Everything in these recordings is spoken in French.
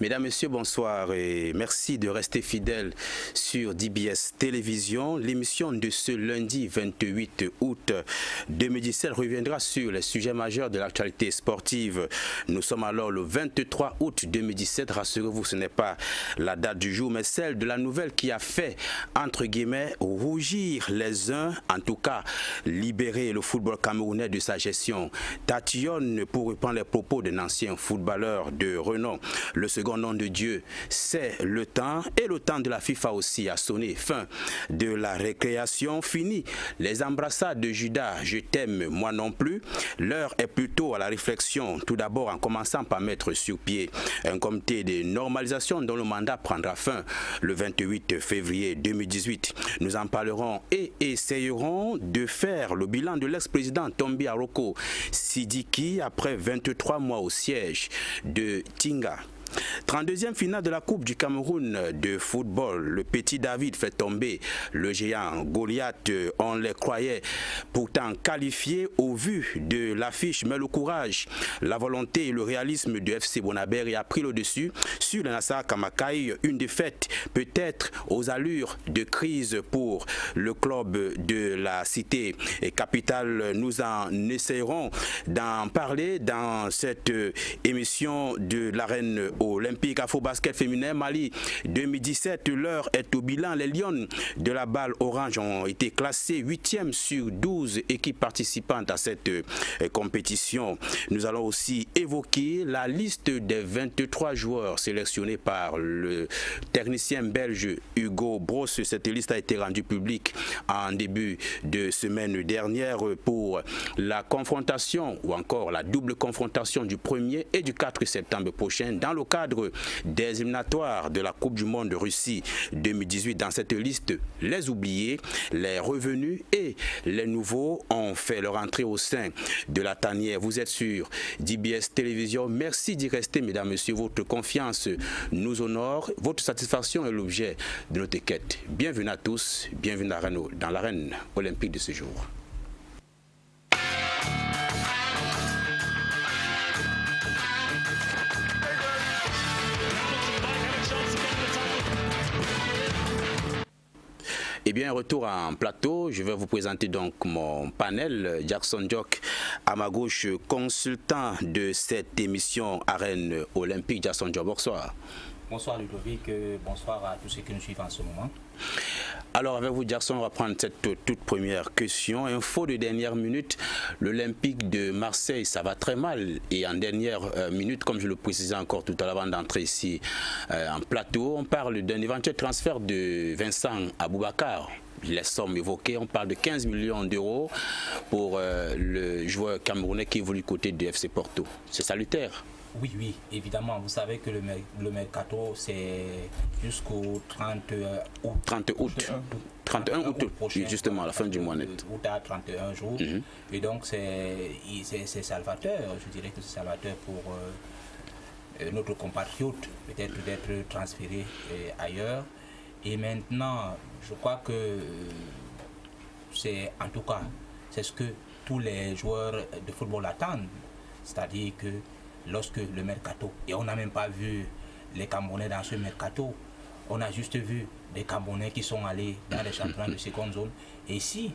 Mesdames, Messieurs, bonsoir et merci de rester fidèles sur DBS Télévision. L'émission de ce lundi 28 août 2017 reviendra sur les sujets majeurs de l'actualité sportive. Nous sommes alors le 23 août 2017. Rassurez-vous, ce n'est pas la date du jour, mais celle de la nouvelle qui a fait, entre guillemets, rougir les uns, en tout cas libérer le football camerounais de sa gestion. Tatillonne, pour reprendre les propos d'un ancien footballeur de renom. Le second nom de Dieu, c'est le temps, et le temps de la FIFA aussi a sonné. Fin de la récréation, fini les embrassades de Judas, je t'aime, moi non plus. L'heure est plutôt à la réflexion, tout d'abord en commençant par mettre sur pied un comité de normalisation dont le mandat prendra fin le 28 février 2018. Nous en parlerons et essayerons de faire le bilan de l'ex-président Tombi Aroko Sidiki après 23 mois au siège de Tinga. 32e finale de la Coupe du Cameroun de football. Le petit David fait tomber le géant Goliath. On les croyait pourtant qualifiés au vu de l'affiche. Mais le courage, la volonté et le réalisme du FC Bonaberi a pris le dessus sur le Nassar Kamakaï. Une défaite peut-être aux allures de crise pour le club de la cité capitale. Nous en essayerons d'en parler dans cette émission de l'arène olympique. Afro-basket féminin Mali 2017, l'heure est au bilan. Les Lions de la balle orange ont été classés 8e sur 12 équipes participantes à cette compétition. Nous allons aussi évoquer la liste des 23 joueurs sélectionnés par le technicien belge Hugo Brosse. Cette liste a été rendue publique en début de semaine dernière pour la confrontation ou encore la double confrontation du 1er et du 4 septembre prochain dans le cadre des éliminatoires de la Coupe du Monde de Russie 2018. Dans cette liste, les oubliés, les revenus et les nouveaux ont fait leur entrée au sein de la tanière. Vous êtes sur DBS Télévision. Merci d'y rester, mesdames, messieurs. Votre confiance nous honore. Votre satisfaction est l'objet de notre quête. Bienvenue à tous. Bienvenue dans l'arène olympique de ce jour. Eh bien, retour en plateau, je vais vous présenter donc mon panel. Jackson Jock à ma gauche, consultant de cette émission Arène Olympique. Jackson Jock, bonsoir. Bonsoir Ludovic, bonsoir à tous ceux qui nous suivent en ce moment. Alors avec vous Jackson, on va prendre cette toute première question. Info de dernière minute, l'Olympique de Marseille, ça va très mal. Et en dernière minute, comme je le précisais encore tout à l'heure avant d'entrer ici en plateau, on parle d'un éventuel transfert de Vincent Aboubakar. Les sommes évoquées, on parle de 15 millions d'euros pour le joueur camerounais qui évolue du côté du FC Porto. C'est salutaire. Oui, évidemment. Vous savez que le mercato, c'est jusqu'au 30 août. 31 août prochain, justement, à la fin du mois net. Août à 31 jours. Et donc, c'est salvateur. Je dirais que c'est salvateur pour notre compatriote, peut-être d'être transféré ailleurs. Et maintenant, je crois que c'est, en tout cas, c'est ce que tous les joueurs de football attendent. C'est-à-dire que lorsque le mercato, et on n'a même pas vu les Camerounais dans ce mercato, on a juste vu des Camerounais qui sont allés dans les championnats de seconde zone. Et si,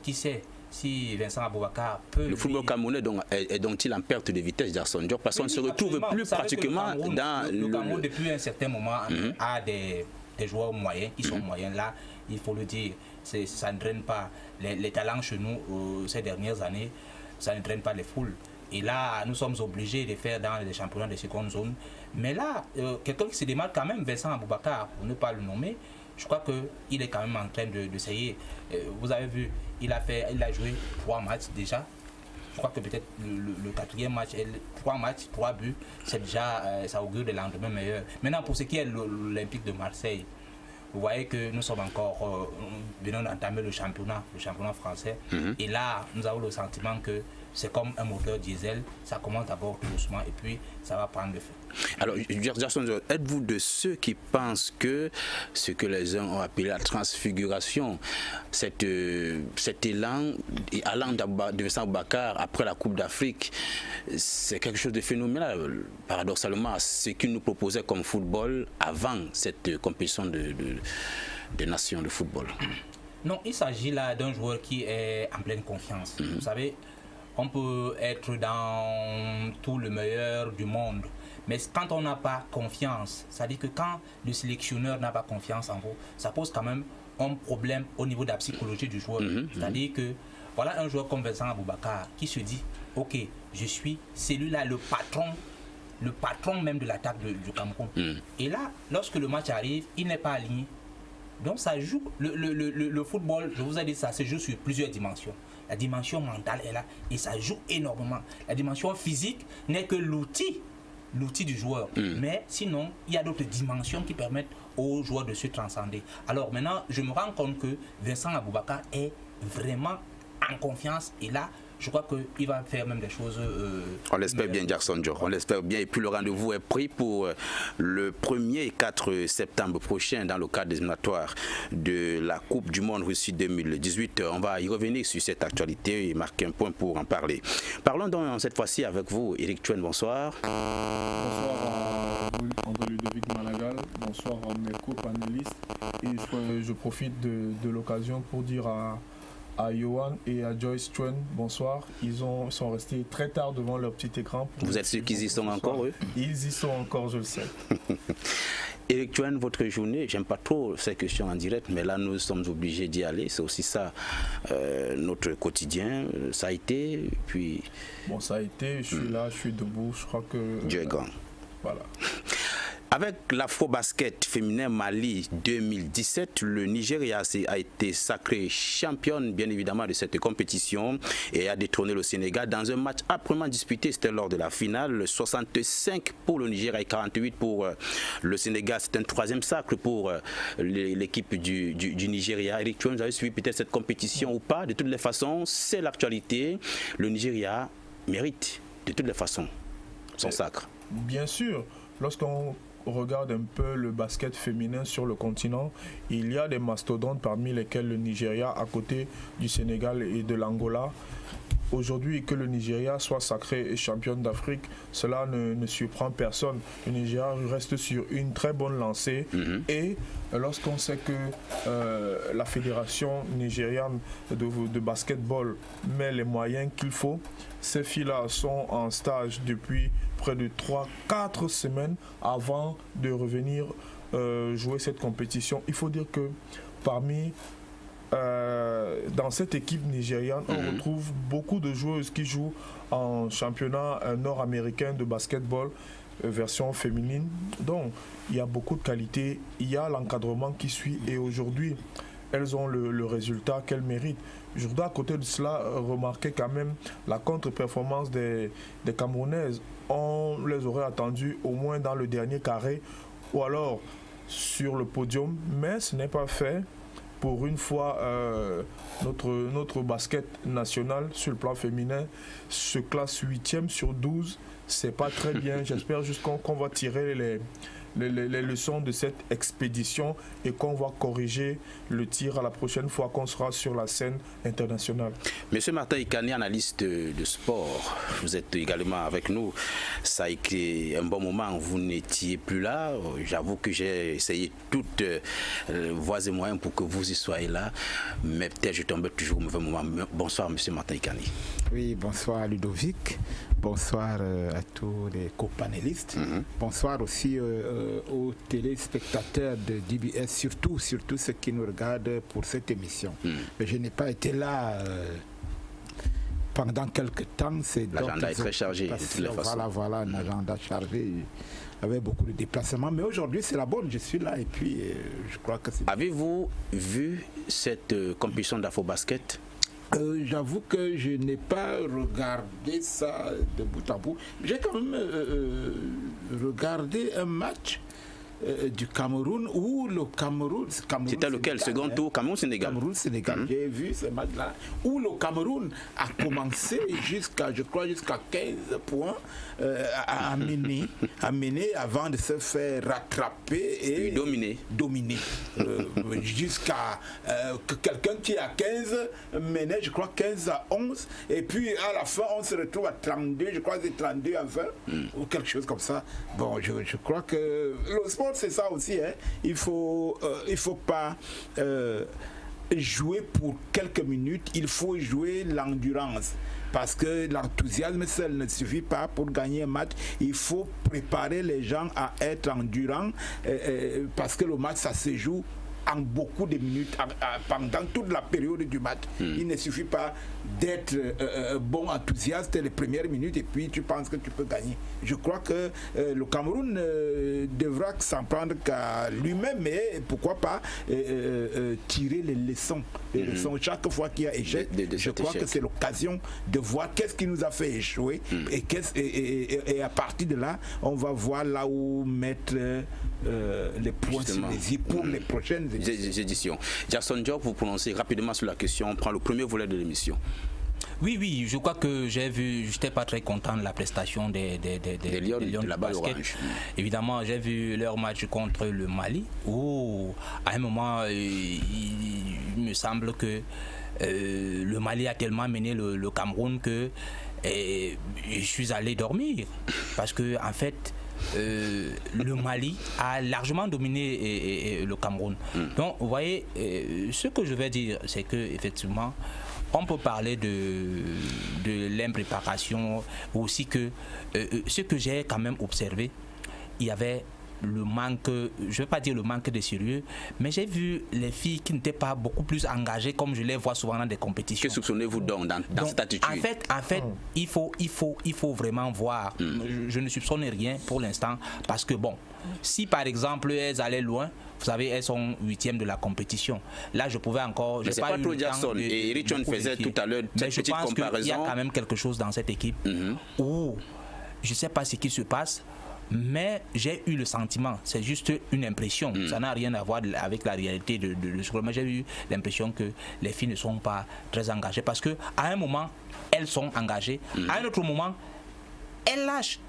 qui sait, si Vincent Aboubakar peut... Le football camerounais est donc-il en perte de vitesse, Jackson Diop, parce qu'on ne se retrouve plus pratiquement dans... Le Cameroun, depuis un certain moment, a des joueurs moyens, qui sont moyens. Là, il faut le dire, ça ne draine pas les talents chez nous ces dernières années, ça ne draine pas les foules. Et là, nous sommes obligés de faire dans les championnats de seconde zone. Mais là, quelqu'un qui se démarque quand même, Vincent Aboubakar, pour ne pas le nommer, je crois qu'il est quand même en train d'essayer. Vous avez vu, il a joué 3 matchs déjà. Je crois que peut-être le 4e match, 3 matchs, 3 buts, c'est déjà, ça augure des lendemains meilleurs. Maintenant, pour ce qui est de l'Olympique de Marseille, vous voyez que nous sommes encore venons d'entamer le championnat français. Et là, nous avons le sentiment que c'est comme un moteur diesel, ça commence d'abord tout doucement et puis ça va prendre le feu. Alors, Jackson, êtes-vous de ceux qui pensent que ce que les uns ont appelé la transfiguration, cet élan allant de Vincent Aboubakar après la Coupe d'Afrique, c'est quelque chose de phénoménal, paradoxalement, à ce qu'il nous proposait comme football avant cette compétition de nations de football? Non, il s'agit là d'un joueur qui est en pleine confiance. Vous savez, on peut être dans tout le meilleur du monde, mais quand on n'a pas confiance, c'est-à-dire que quand le sélectionneur n'a pas confiance en vous, ça pose quand même un problème au niveau de la psychologie du joueur. C'est-à-dire que voilà un joueur comme Vincent Aboubakar qui se dit, ok, je suis celui-là le patron même de l'attaque du Cameroun. Et là, lorsque le match arrive, il n'est pas aligné. Donc ça joue, le football, je vous ai dit, ça se joue sur plusieurs dimensions. La dimension mentale est là et ça joue énormément. La dimension physique n'est que l'outil du joueur. Mais sinon, il y a d'autres dimensions qui permettent aux joueurs de se transcender. Alors maintenant, je me rends compte que Vincent Aboubakar est vraiment en confiance et là, je crois qu'il va faire même des choses... on l'espère bien, Jackson Joe. On l'espère bien. Et puis le rendez-vous est pris pour le 1er et 4 septembre prochain dans le cadre des éliminatoires de la Coupe du Monde Russie 2018. On va y revenir sur cette actualité et marquer un point pour en parler. Parlons donc cette fois-ci avec vous, Éric Chuen. Bonsoir. Bonsoir à André Ludovic Malagal. Bonsoir à mes co-panélistes. Et je profite de l'occasion pour dire à Johan et à Joyce Chuen, bonsoir. Ils sont restés très tard devant leur petit écran. Vous êtes sûr qu'ils y sont encore, eux? Ils y sont encore, je le sais. Éric Chuen, votre journée, j'aime pas trop ces questions en direct, mais là nous sommes obligés d'y aller. C'est aussi ça, notre quotidien. Ça a été, puis... Bon, ça a été, je suis là, je suis debout, je crois que... Dieu est grand. Voilà. Avec l'Afro-Basket féminin Mali 2017, le Nigeria a été sacré championne, bien évidemment, de cette compétition et a détrôné le Sénégal dans un match âprement disputé. C'était lors de la finale, 65 pour le Nigeria et 48 pour le Sénégal. C'est un troisième sacre pour l'équipe du Nigeria. Éric Chuen, vous avez suivi peut-être cette compétition ou pas? De toutes les façons, c'est l'actualité. Le Nigeria mérite, de toutes les façons, son sacre. Bien sûr, lorsqu'on regarde un peu le basket féminin sur le continent, il y a des mastodontes parmi lesquels le Nigeria à côté du Sénégal et de l'Angola. Aujourd'hui, que le Nigeria soit sacré championne d'Afrique, cela ne surprend personne. Le Nigeria reste sur une très bonne lancée. Et lorsqu'on sait que la fédération nigériane de basketball met les moyens qu'il faut, ces filles-là sont en stage depuis près de 3-4 semaines avant de revenir jouer cette compétition. Il faut dire que parmi dans cette équipe nigériane, on retrouve beaucoup de joueuses qui jouent en championnat nord-américain de basketball, version féminine. Donc, il y a beaucoup de qualité, il y a l'encadrement qui suit et aujourd'hui, elles ont le résultat qu'elles méritent. Je voudrais à côté de cela remarquer quand même la contre-performance des Camerounaises. On les aurait attendues au moins dans le dernier carré ou alors sur le podium, mais ce n'est pas fait. Pour une fois, notre basket national sur le plan féminin se classe 8e sur 12. C'est pas très bien. J'espère juste qu'on va tirer les leçons de cette expédition et qu'on va corriger le tir à la prochaine fois qu'on sera sur la scène internationale. Monsieur Martin Ikani, analyste de sport, vous êtes également avec nous. Ça a été un bon moment, vous n'étiez plus là. J'avoue que j'ai essayé toutes voies et moyens pour que vous y soyez là, mais peut-être je tombe toujours au mauvais moment. Bonsoir monsieur Martin Ikani. Oui, bonsoir Ludovic, bonsoir à tous les copanélistes, bonsoir aussi aux téléspectateurs de DBS, surtout ceux qui nous regardent pour cette émission. Mais je n'ai pas été là pendant quelques temps. L'agenda est très chargé de toutes les façons. Voilà, un agenda chargé avec beaucoup de déplacements. Mais aujourd'hui, c'est la bonne, je suis là et puis je crois que c'est... Avez-vous vu cette compétition d'Afro-Basket ? J'avoue que je n'ai pas regardé ça de bout en bout. J'ai quand même regardé un match du Cameroun où le Cameroun... C'était lequel? Second tour, Cameroun-Sénégal. Cameroun-Sénégal, j'ai vu ce match-là, où le Cameroun a commencé jusqu'à 15 points à mener avant de se faire rattraper et dominer. Jusqu'à que quelqu'un qui a 15 menait, je crois, 15 à 11, et puis à la fin, on se retrouve à 32, je crois que c'est 32 à 20, ou quelque chose comme ça. Bon, je crois que le sport, c'est ça aussi, hein. Il faut pas jouer pour quelques minutes, il faut jouer l'endurance. Parce que l'enthousiasme seul ne suffit pas pour gagner un match. Il faut préparer les gens à être endurants parce que le match, ça se joue en beaucoup de minutes, pendant toute la période du match. Il ne suffit pas d'être bon enthousiaste les premières minutes et puis tu penses que tu peux gagner. Je crois que le Cameroun devra s'en prendre qu'à lui-même, et pourquoi pas tirer les leçons. Chaque fois qu'il y a échec, je crois que c'est l'occasion de voir qu'est-ce qui nous a fait échouer et à partir de là, on va voir là où mettre les points sur les i pour les prochaines éditions. Jackson Diop, vous prononcez rapidement sur la question. On prend le premier volet de l'émission. Oui, je crois que j'ai vu, je n'étais pas très content de la prestation des Lions de la basket. Évidemment, j'ai vu leur match contre le Mali, où à un moment, il me semble que le Mali a tellement mené le Cameroun que je suis allé dormir. Parce que, en fait, le Mali a largement dominé le Cameroun. Donc, vous voyez, ce que je vais dire, c'est que effectivement, on peut parler de l'impréparation, aussi que ce que j'ai quand même observé, il y avait le manque, je ne vais pas dire le manque de sérieux, mais j'ai vu les filles qui n'étaient pas beaucoup plus engagées comme je les vois souvent dans des compétitions. Que soupçonnez-vous donc dans cette attitude? En fait, il faut vraiment voir. Je ne soupçonne rien pour l'instant parce que bon, si par exemple elles allaient loin, vous savez, elles sont 8e de la compétition. Là, je pouvais encore... Mais c'est pas trop Jackson. Et Richon faisait tout à l'heure cette petite comparaison. Mais je pense qu'il y a quand même quelque chose dans cette équipe où je ne sais pas ce qui se passe, mais j'ai eu le sentiment, c'est juste une impression, ça n'a rien à voir avec la réalité de ce que j'ai eu l'impression que les filles ne sont pas très engagées parce qu'à un moment, elles sont engagées, à un autre moment, elles lâchent.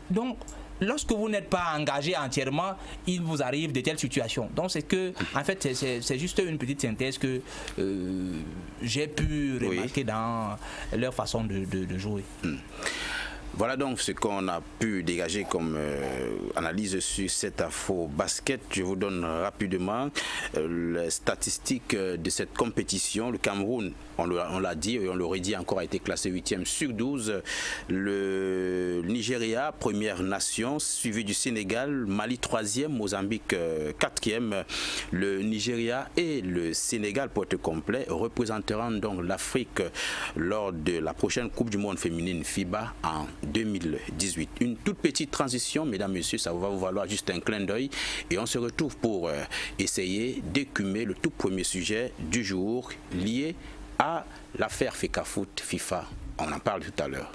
Donc, lorsque vous n'êtes pas engagé entièrement, il vous arrive de telles situations. Donc c'est que, en fait, c'est juste une petite synthèse que j'ai pu remarquer dans leur façon de jouer. Voilà donc ce qu'on a pu dégager comme analyse sur cette info basket. Je vous donne rapidement les statistiques de cette compétition. Le Cameroun, on l'a dit et on le redit encore, a été classé 8e sur 12. Le Nigeria, première nation, suivi du Sénégal, Mali 3e, Mozambique 4e. Le Nigeria et le Sénégal, pour être complet, représenteront donc l'Afrique lors de la prochaine Coupe du Monde féminine FIBA en 2018. Une toute petite transition, mesdames, messieurs, ça va vous valoir juste un clin d'œil et on se retrouve pour essayer d'écumer le tout premier sujet du jour lié à l'affaire Fecafoot FIFA. On en parle tout à l'heure.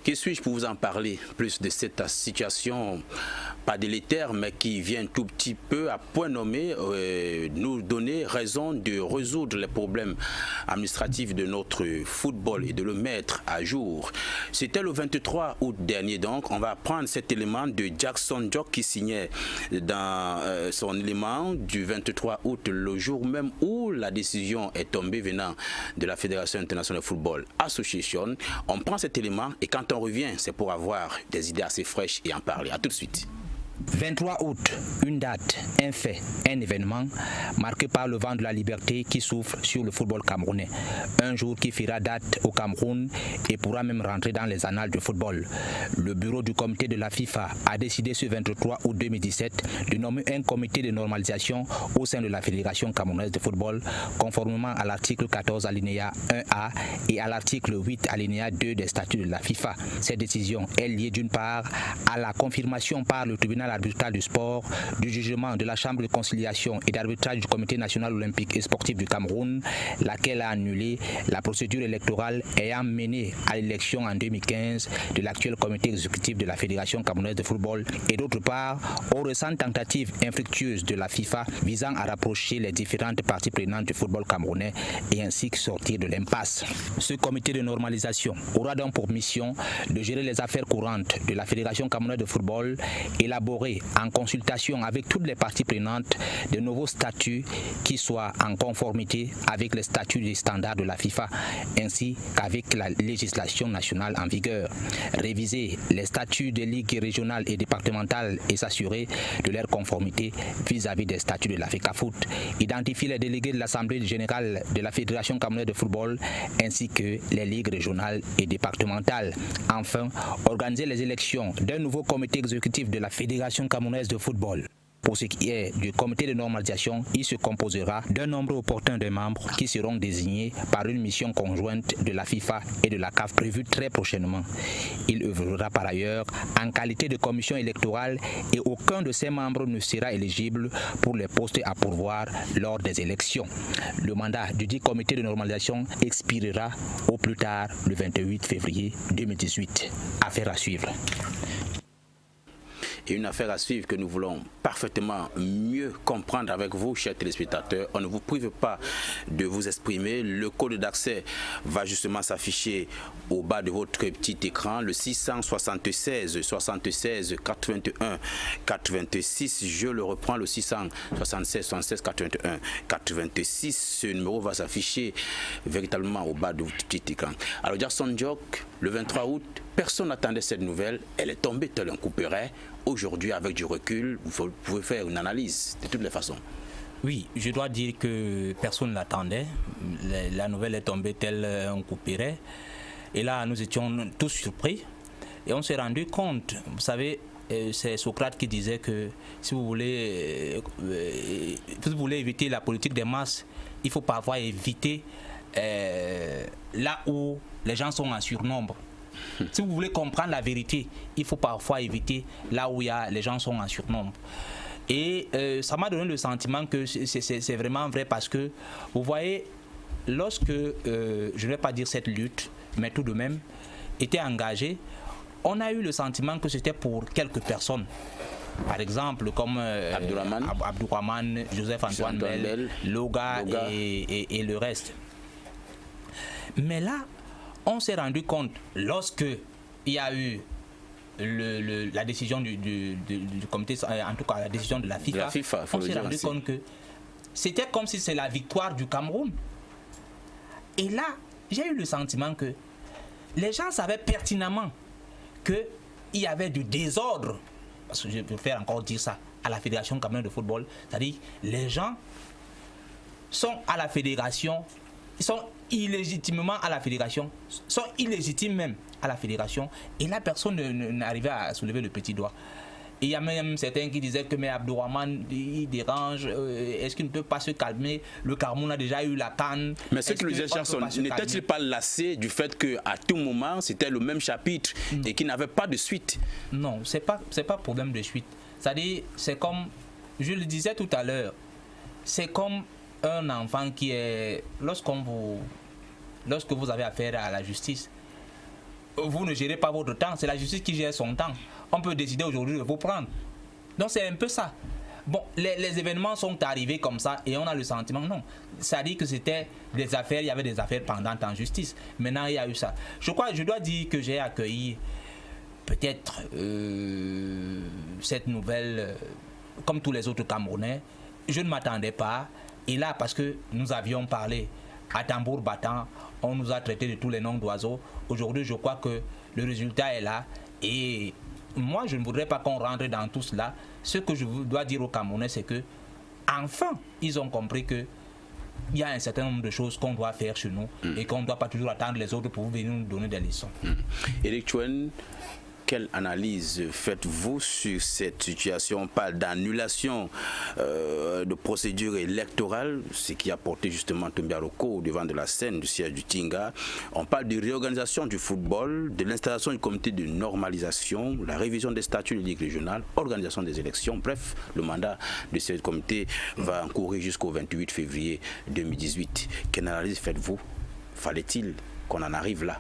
Que suis-je pour vous en parler plus de cette situation, pas délétère, mais qui vient tout petit peu à point nommé nous donner raison de résoudre les problèmes administratifs de notre football et de le mettre à jour. C'était le 23 août dernier, donc on va prendre cet élément de Jackson Diop qui signait dans son élément du 23 août, le jour même où la décision est tombée venant de la Fédération internationale de football Association. On prend cet élément et quand on revient, c'est pour avoir des idées assez fraîches et en parler. À tout de suite. 23 août, une date, un fait, un événement marqué par le vent de la liberté qui souffle sur le football camerounais. Un jour qui fera date au Cameroun et pourra même rentrer dans les annales du football. Le bureau du comité de la FIFA a décidé ce 23 août 2017 de nommer un comité de normalisation au sein de la Fédération camerounaise de football conformément à l'article 14 alinéa 1A et à l'article 8 alinéa 2 des statuts de la FIFA. Cette décision est liée d'une part à la confirmation par le tribunal national arbitral du sport, du jugement de la Chambre de conciliation et d'arbitrage du Comité national olympique et sportif du Cameroun, laquelle a annulé la procédure électorale ayant mené à l'élection en 2015 de l'actuel comité exécutif de la Fédération camerounaise de football, et d'autre part aux récentes tentatives infructueuses de la FIFA visant à rapprocher les différentes parties prenantes du football camerounais et ainsi que sortir de l'impasse. Ce comité de normalisation aura donc pour mission de gérer les affaires courantes de la Fédération camerounaise de football, élaborer en consultation avec toutes les parties prenantes de nouveaux statuts qui soient en conformité avec les statuts et standards de la FIFA ainsi qu'avec la législation nationale en vigueur, réviser les statuts des ligues régionales et départementales et s'assurer de leur conformité vis-à-vis des statuts de la FECAFOOT, identifier les délégués de l'Assemblée générale de la Fédération camerounaise de football ainsi que les ligues régionales et départementales. Enfin, organiser les élections d'un nouveau comité exécutif de la Fédération camerounaise de football. Pour ce qui est du comité de normalisation, il se composera d'un nombre opportun de membres qui seront désignés par une mission conjointe de la FIFA et de la CAF prévue très prochainement. Il œuvrera par ailleurs en qualité de commission électorale et aucun de ses membres ne sera éligible pour les postes à pourvoir lors des élections. Le mandat du dit comité de normalisation expirera au plus tard le 28 février 2018. Affaire à suivre. Et une affaire à suivre que nous voulons parfaitement mieux comprendre avec vous, chers téléspectateurs. On ne vous prive pas de vous exprimer. Le code d'accès va justement s'afficher au bas de votre petit écran, le 676 76 81 86. Je le reprends, le 676 76 81 86. Ce numéro va s'afficher véritablement au bas de votre petit écran. Alors, Jackson Jock, le 23 août, personne n'attendait cette nouvelle. Elle est tombée tel un couperet. Aujourd'hui, avec du recul, vous pouvez faire une analyse de toutes les façons. Oui, je dois dire que personne ne l'attendait. La nouvelle est tombée tel un couperet. Et là, nous étions tous surpris. Et on s'est rendu compte, vous savez, c'est Socrate qui disait que si vous voulez éviter la politique des masses, il faut parfois éviter là où les gens sont en surnombre. Si vous voulez comprendre la vérité, il faut parfois éviter là où les gens sont en surnombre. Et ça m'a donné le sentiment que c'est vraiment vrai parce que, vous voyez, lorsque, je ne vais pas dire cette lutte, mais tout de même, était engagée, on a eu le sentiment que c'était pour quelques personnes. Par exemple, comme Abdourahmane, Joseph-Antoine Bell, Loga. Et le reste. Mais là, on s'est rendu compte, lorsque il y a eu la décision du comité, en tout cas la décision de la FIFA, on s'est rendu compte que c'était comme si c'est la victoire du Cameroun. Et là, j'ai eu le sentiment que les gens savaient pertinemment qu'il y avait du désordre, parce que je préfère encore dire ça, à la Fédération camerounaise de football, c'est-à-dire les gens sont à la fédération, ils sont illégitimement à la fédération, sont illégitimes même à la fédération, et là personne n'arrivait à soulever le petit doigt. Et il y a même certains qui disaient que mais Abdourahmane il dérange, est-ce qu'il ne peut pas se calmer? Le Cameroun a déjà eu la CAN. Mais ce que le disait Chanson, n'était-il pas lassé du fait qu'à tout moment c'était le même chapitre et qu'il n'avait pas de suite? Non, c'est pas problème de suite. C'est-à-dire, c'est comme, je le disais tout à l'heure, c'est comme un enfant qui est, lorsque vous avez affaire à la justice, vous ne gérez pas votre temps, c'est la justice qui gère son temps. On peut décider aujourd'hui de vous prendre. Donc c'est un peu ça. Bon, les événements sont arrivés comme ça et on a le sentiment, non. Ça dit que c'était des affaires, il y avait des affaires pendantes en justice. Maintenant, il y a eu ça. Je dois dire que j'ai accueilli peut-être cette nouvelle, comme tous les autres Camerounais. Je ne m'attendais pas. Et là, parce que nous avions parlé à tambour battant, on nous a traité de tous les noms d'oiseaux. Aujourd'hui, je crois que le résultat est là. Et moi, je ne voudrais pas qu'on rentre dans tout cela. Ce que je dois dire aux Camerounais, c'est que, enfin, ils ont compris que il y a un certain nombre de choses qu'on doit faire chez nous et qu'on ne doit pas toujours attendre les autres pour venir nous donner des leçons. Éric Chouin, quelle analyse faites-vous sur cette situation? On parle d'annulation de procédure électorale, ce qui a porté justement Tombiaroko au devant de la scène du siège du Tinga. On parle de réorganisation du football, de l'installation du comité de normalisation, la révision des statuts de ligue régionale, organisation des élections. Bref, le mandat de ce comité va encourir jusqu'au 28 février 2018. Quelle analyse faites-vous? Fallait-il qu'on en arrive là?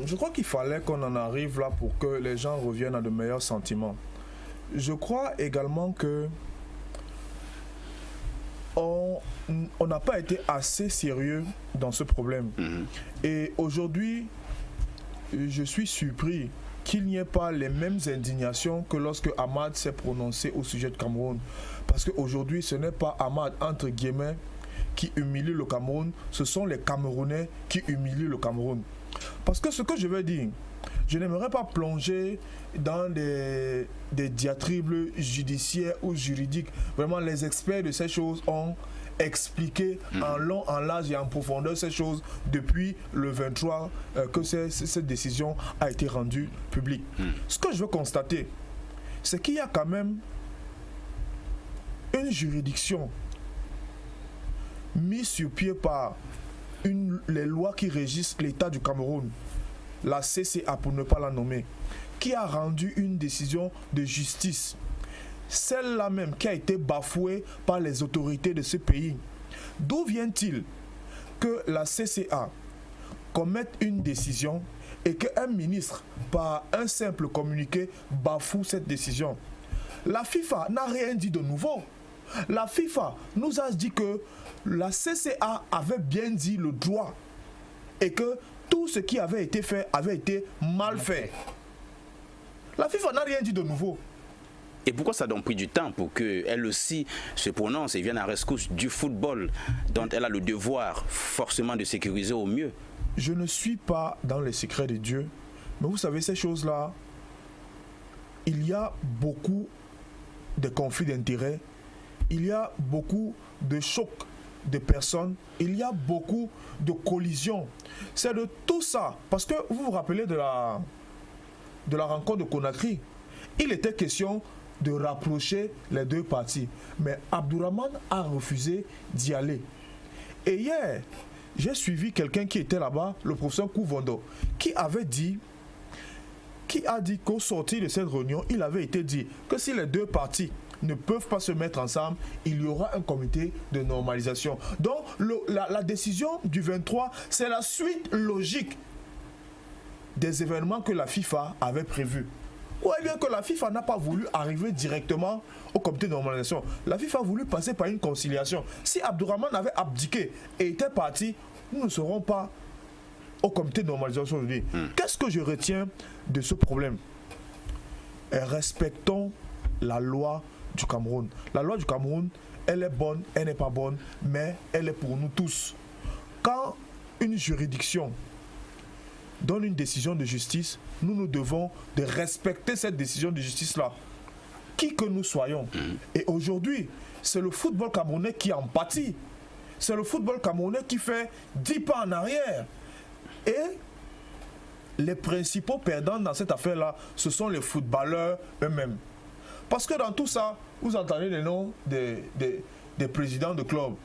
Je crois qu'il fallait qu'on en arrive là pour que les gens reviennent à de meilleurs sentiments. Je crois également que on n'a pas été assez sérieux dans ce problème. Et aujourd'hui, je suis surpris qu'il n'y ait pas les mêmes indignations que lorsque Ahmad s'est prononcé au sujet de Cameroun. Parce qu'aujourd'hui, ce n'est pas Ahmad, entre guillemets, qui humilie le Cameroun, ce sont les Camerounais qui humilient le Cameroun. Parce que ce que je veux dire, je n'aimerais pas plonger dans des diatribes judiciaires ou juridiques. Vraiment, les experts de ces choses ont expliqué en long, en large et en profondeur ces choses depuis le 23 que cette décision a été rendue publique. Ce que je veux constater, c'est qu'il y a quand même une juridiction mise sur pied par les lois qui régissent l'État du Cameroun, la CCA pour ne pas la nommer, qui a rendu une décision de justice, celle-là même qui a été bafouée par les autorités de ce pays. D'où vient-il que la CCA commette une décision et qu'un ministre, par un simple communiqué, bafoue cette décision? La FIFA n'a rien dit de nouveau. La FIFA nous a dit que la CCA avait bien dit le droit et que tout ce qui avait été fait avait été mal fait. La FIFA n'a rien dit de nouveau. Et pourquoi ça a donc pris du temps pour qu'elle aussi se prononce et vienne à rescousse du football dont elle a le devoir forcément de sécuriser au mieux? Je ne suis pas dans les secrets de Dieu, mais vous savez, ces choses-là, il y a beaucoup de conflits d'intérêts, il y a beaucoup de chocs de personnes, il y a beaucoup de collisions. C'est de tout ça, parce que vous vous rappelez de la rencontre de Conakry, il était question de rapprocher les deux parties, mais Abdourahmane a refusé d'y aller. Et hier, j'ai suivi quelqu'un qui était là-bas, le professeur Kouvondo, qui a dit qu'au sortir de cette réunion, il avait été dit que si les deux parties ne peuvent pas se mettre ensemble, il y aura un comité de normalisation. Donc la décision du 23, c'est la suite logique des événements que la FIFA avait prévus. Ou bien que la FIFA n'a pas voulu arriver directement au comité de normalisation. La FIFA a voulu passer par une conciliation. Si Abdourahmane avait abdiqué et était parti, nous ne serons pas au comité de normalisation aujourd'hui. Qu'est-ce que je retiens de ce problème? Respectons la loi du Cameroun. La loi du Cameroun, elle est bonne, elle n'est pas bonne, mais elle est pour nous tous. Quand une juridiction donne une décision de justice, nous devons de respecter cette décision de justice-là, qui que nous soyons. Et aujourd'hui, c'est le football camerounais qui en pâtit. C'est le football camerounais qui fait 10 pas en arrière. Et les principaux perdants dans cette affaire-là, ce sont les footballeurs eux-mêmes. Parce que dans tout ça, vous entendez les noms des présidents de clubs.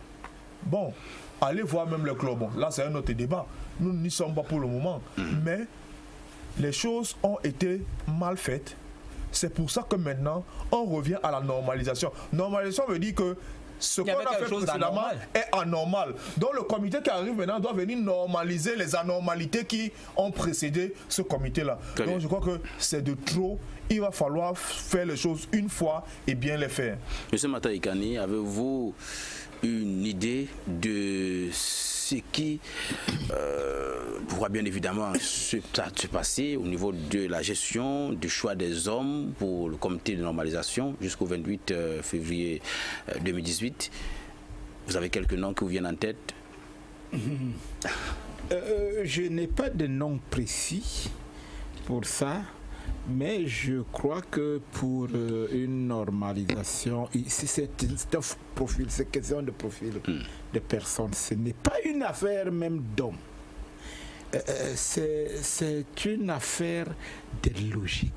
Bon, allez voir même le club. Bon, là, c'est un autre débat. Nous n'y sommes pas pour le moment. Mais les choses ont été mal faites. C'est pour ça que maintenant, on revient à la normalisation. Normalisation veut dire que ce qu'on a fait précédemment est anormal. Donc le comité qui arrive maintenant doit venir normaliser les anormalités qui ont précédé ce comité-là. Donc je crois que c'est de trop. Il va falloir faire les choses une fois et bien les faire. Monsieur Mataïkani, avez-vous une idée de ce qui pourra bien évidemment se passer au niveau de la gestion du choix des hommes pour le comité de normalisation jusqu'au 28 février 2018? Vous avez quelques noms qui vous viennent en tête? Je n'ai pas de nom précis pour ça. Mais je crois que pour une normalisation, c'est un profil, c'est question de profil de personnes. Ce n'est pas une affaire même d'hommes. c'est une affaire de logique.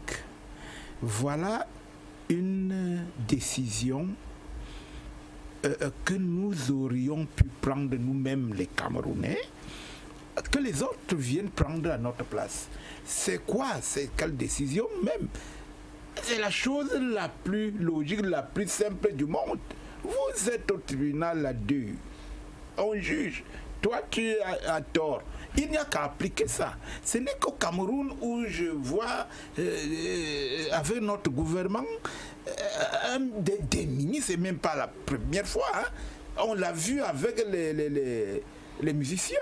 Voilà une décision que nous aurions pu prendre nous-mêmes, les Camerounais, que les autres viennent prendre à notre place. C'est quoi? C'est quelle décision même? C'est la chose la plus logique, la plus simple du monde. Vous êtes au tribunal à deux. On juge. Toi, tu as tort. Il n'y a qu'à appliquer ça. Ce n'est qu'au Cameroun où je vois, avec notre gouvernement, des ministres, et même pas la première fois, hein, on l'a vu avec les musiciens.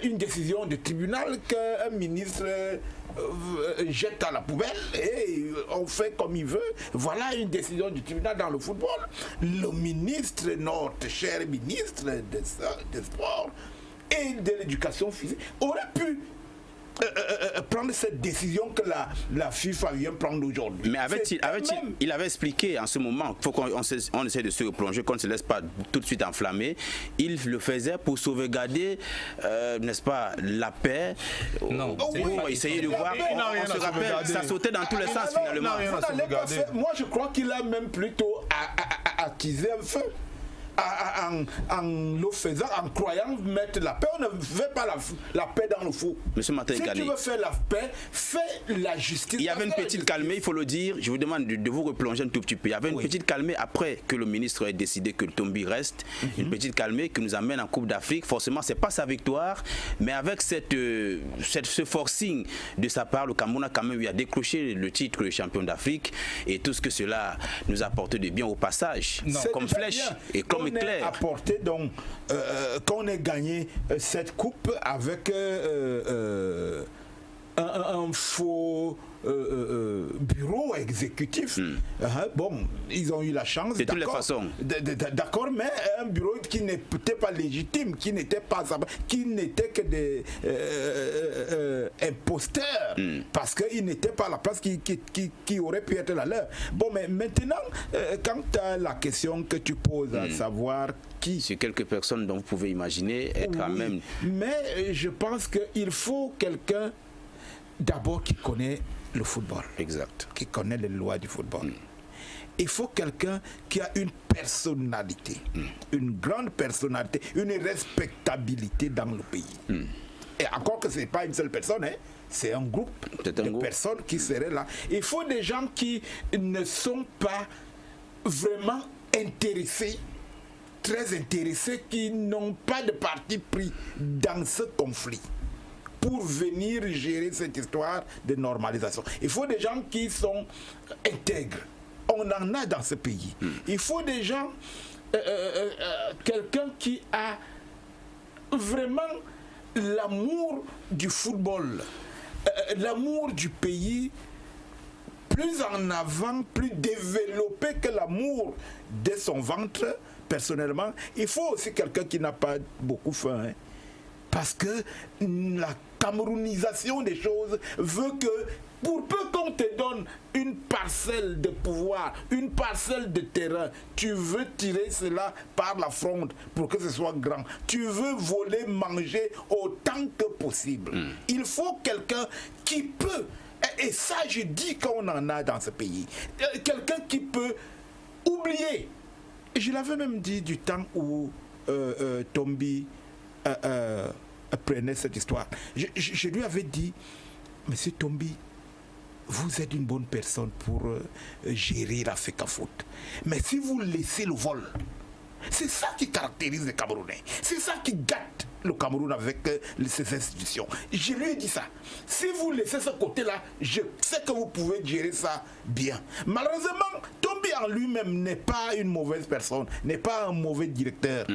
Une décision du tribunal qu'un ministre jette à la poubelle et on fait comme il veut. Voilà une décision du tribunal dans le football. Le ministre, notre cher ministre des Sports et de l'Éducation physique, aurait pu prendre cette décision que la FIFA vient prendre aujourd'hui. Mais il avait expliqué en ce moment, il faut qu'on essaie de se replonger, qu'on ne se laisse pas tout de suite enflammer. Il le faisait pour sauvegarder, n'est-ce pas, la paix. Non. Pour essayer de voir. On se rappelle, ça sautait dans tous les sens finalement. Moi, je crois qu'il a même plutôt attisé un feu. En le faisant, en croyant mettre la paix. On ne fait pas la paix dans le faux. Monsieur Martin si Kani, tu veux faire la paix, fais la justice. Il y avait une petite calmée, il faut le dire. Je vous demande de vous replonger un tout petit peu. Il y avait une petite calmée après que le ministre ait décidé que Tombi reste. Une petite calmée qui nous amène en Coupe d'Afrique. Forcément, ce n'est pas sa victoire, mais avec ce forcing de sa part, le Cameroun a quand même eu à décrocher le titre de champion d'Afrique et tout ce que cela nous a apporté de bien au passage, comme flèche bien. Et comme éclair. Apporté donc qu'on ait gagné cette coupe avec un faux bureau exécutif. Bon, ils ont eu la chance. De toutes les façons. D'accord, mais un bureau qui n'était pas légitime, qui n'était que des imposteurs, parce qu'ils n'étaient pas à la place qui aurait pu être la leur. Bon, mais maintenant, quant à la question que tu poses, à savoir qui... C'est quelques personnes dont vous pouvez imaginer est quand même... Mais je pense qu'il faut quelqu'un d'abord qui connaît le football. Exact. Qui connaît les lois du football. Il faut quelqu'un qui a une personnalité, une grande personnalité, une respectabilité dans le pays. Et encore que ce n'est pas une seule personne, hein, c'est un groupe de personnes qui seraient là. Il faut des gens qui ne sont pas vraiment intéressés, très intéressés, qui n'ont pas de parti pris dans ce conflit, pour venir gérer cette histoire de normalisation. Il faut des gens qui sont intègres. On en a dans ce pays. Il faut des gens, quelqu'un qui a vraiment l'amour du football, l'amour du pays, plus en avant, plus développé que l'amour de son ventre, personnellement. Il faut aussi quelqu'un qui n'a pas beaucoup faim, hein. Parce que la camerounisation des choses veut que, pour peu qu'on te donne une parcelle de pouvoir, une parcelle de terrain, tu veux tirer cela par la fronde pour que ce soit grand. Tu veux voler, manger autant que possible. Il faut quelqu'un qui peut, et ça je dis qu'on en a dans ce pays, quelqu'un qui peut oublier. Et je l'avais même dit du temps où Tombi prenait cette histoire. Je lui avais dit, Monsieur Tombi, vous êtes une bonne personne pour gérer la FECAFOOT. Mais si vous laissez le vol, c'est ça qui caractérise les Camerounais. C'est ça qui gâte le Cameroun avec ces institutions. Je lui ai dit ça. Si vous laissez ce côté-là, je sais que vous pouvez gérer ça bien. Malheureusement, Tombi en lui-même n'est pas une mauvaise personne, n'est pas un mauvais directeur.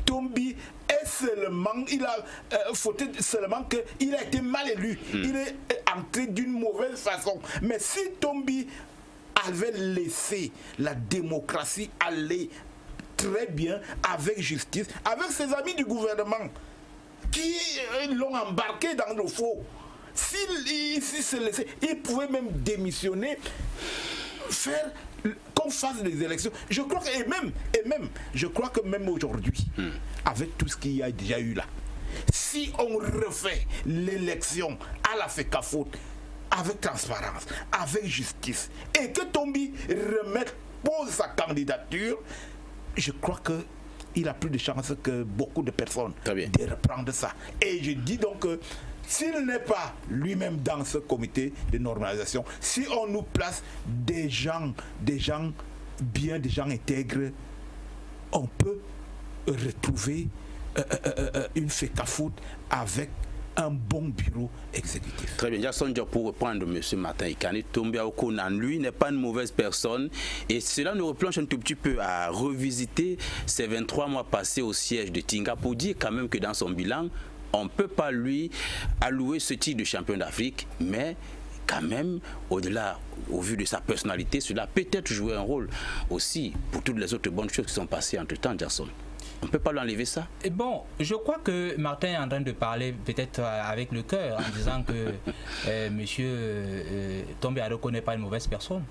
Tombi est seulement, il a fauté seulement qu'il a été mal élu. Il est entré d'une mauvaise façon. Mais si Tombi avait laissé la démocratie aller très bien, avec justice, avec ses amis du gouvernement qui l'ont embarqué dans le faux. S'il se laissait, il pouvait même démissionner, faire qu'on fasse des élections. Je crois que, et même, je crois que même aujourd'hui, avec tout ce qu'il y a déjà eu là, si on refait l'élection à la FECAFOOT avec transparence, avec justice, et que Tombi pose sa candidature, je crois qu'il a plus de chances que beaucoup de personnes de reprendre ça. Et je dis donc que s'il n'est pas lui-même dans ce comité de normalisation, si on nous place des gens bien, des gens intègres, on peut retrouver une FECAFOOT avec un bon bureau exécutif. Très bien. Jackson Diop, pour reprendre M. Martin Ikane, Tombi Aokonan, lui, n'est pas une mauvaise personne. Et cela nous replonge un tout petit peu à revisiter ces 23 mois passés au siège de Tinga pour dire quand même que dans son bilan, on ne peut pas lui allouer ce titre de champion d'Afrique, mais quand même, au-delà, au vu de sa personnalité, cela peut peut-être jouer un rôle aussi pour toutes les autres bonnes choses qui sont passées entre-temps, Jackson. On ne peut pas lui enlever ça. Et bon, je crois que Martin est en train de parler peut-être avec le cœur en disant que monsieur Tombi Aroko n'est pas une mauvaise personne.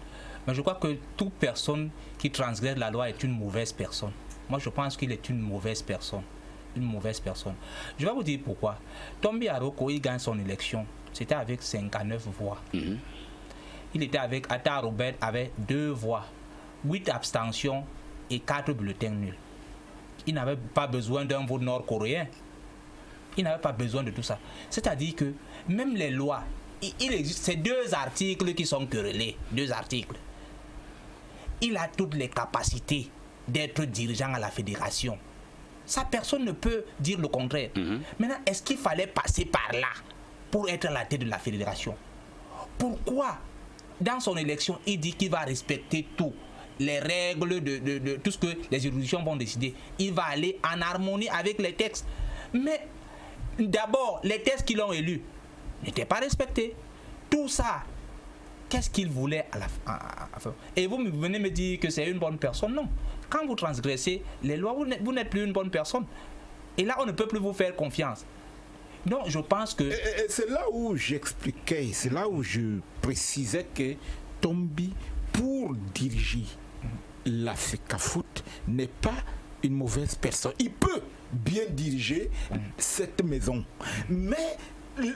Mais je crois que toute personne qui transgresse la loi est une mauvaise personne. Moi, je pense qu'il est une mauvaise personne. Une mauvaise personne. Je vais vous dire pourquoi. Tombi Aroko, il gagne son élection. C'était avec 59 voix. Il était avec Atta Robert avec 2 voix, 8 abstentions et 4 bulletins nuls. Il n'avait pas besoin d'un vote nord-coréen. Il n'avait pas besoin de tout ça. C'est-à-dire que même les lois, il existe ces 2 articles qui sont querellés. 2 articles. Il a toutes les capacités d'être dirigeant à la fédération. Ça, personne ne peut dire le contraire. Maintenant, est-ce qu'il fallait passer par là pour être à la tête de la fédération? Pourquoi, dans son élection, il dit qu'il va respecter tout, les règles de tout ce que les juridictions vont décider? Il va aller en harmonie avec les textes. Mais d'abord, les textes qui l'ont élu n'étaient pas respectés. Tout ça, qu'est-ce qu'il voulait à la fin? Et vous venez me dire que c'est une bonne personne? Non. Quand vous transgressez les lois, vous n'êtes plus une bonne personne. Et là, on ne peut plus vous faire confiance. Donc, je pense que... Et c'est là où j'expliquais, c'est là où je précisais que Tombi, pour diriger la FECAFOOT, n'est pas une mauvaise personne. Il peut bien diriger cette maison. Mais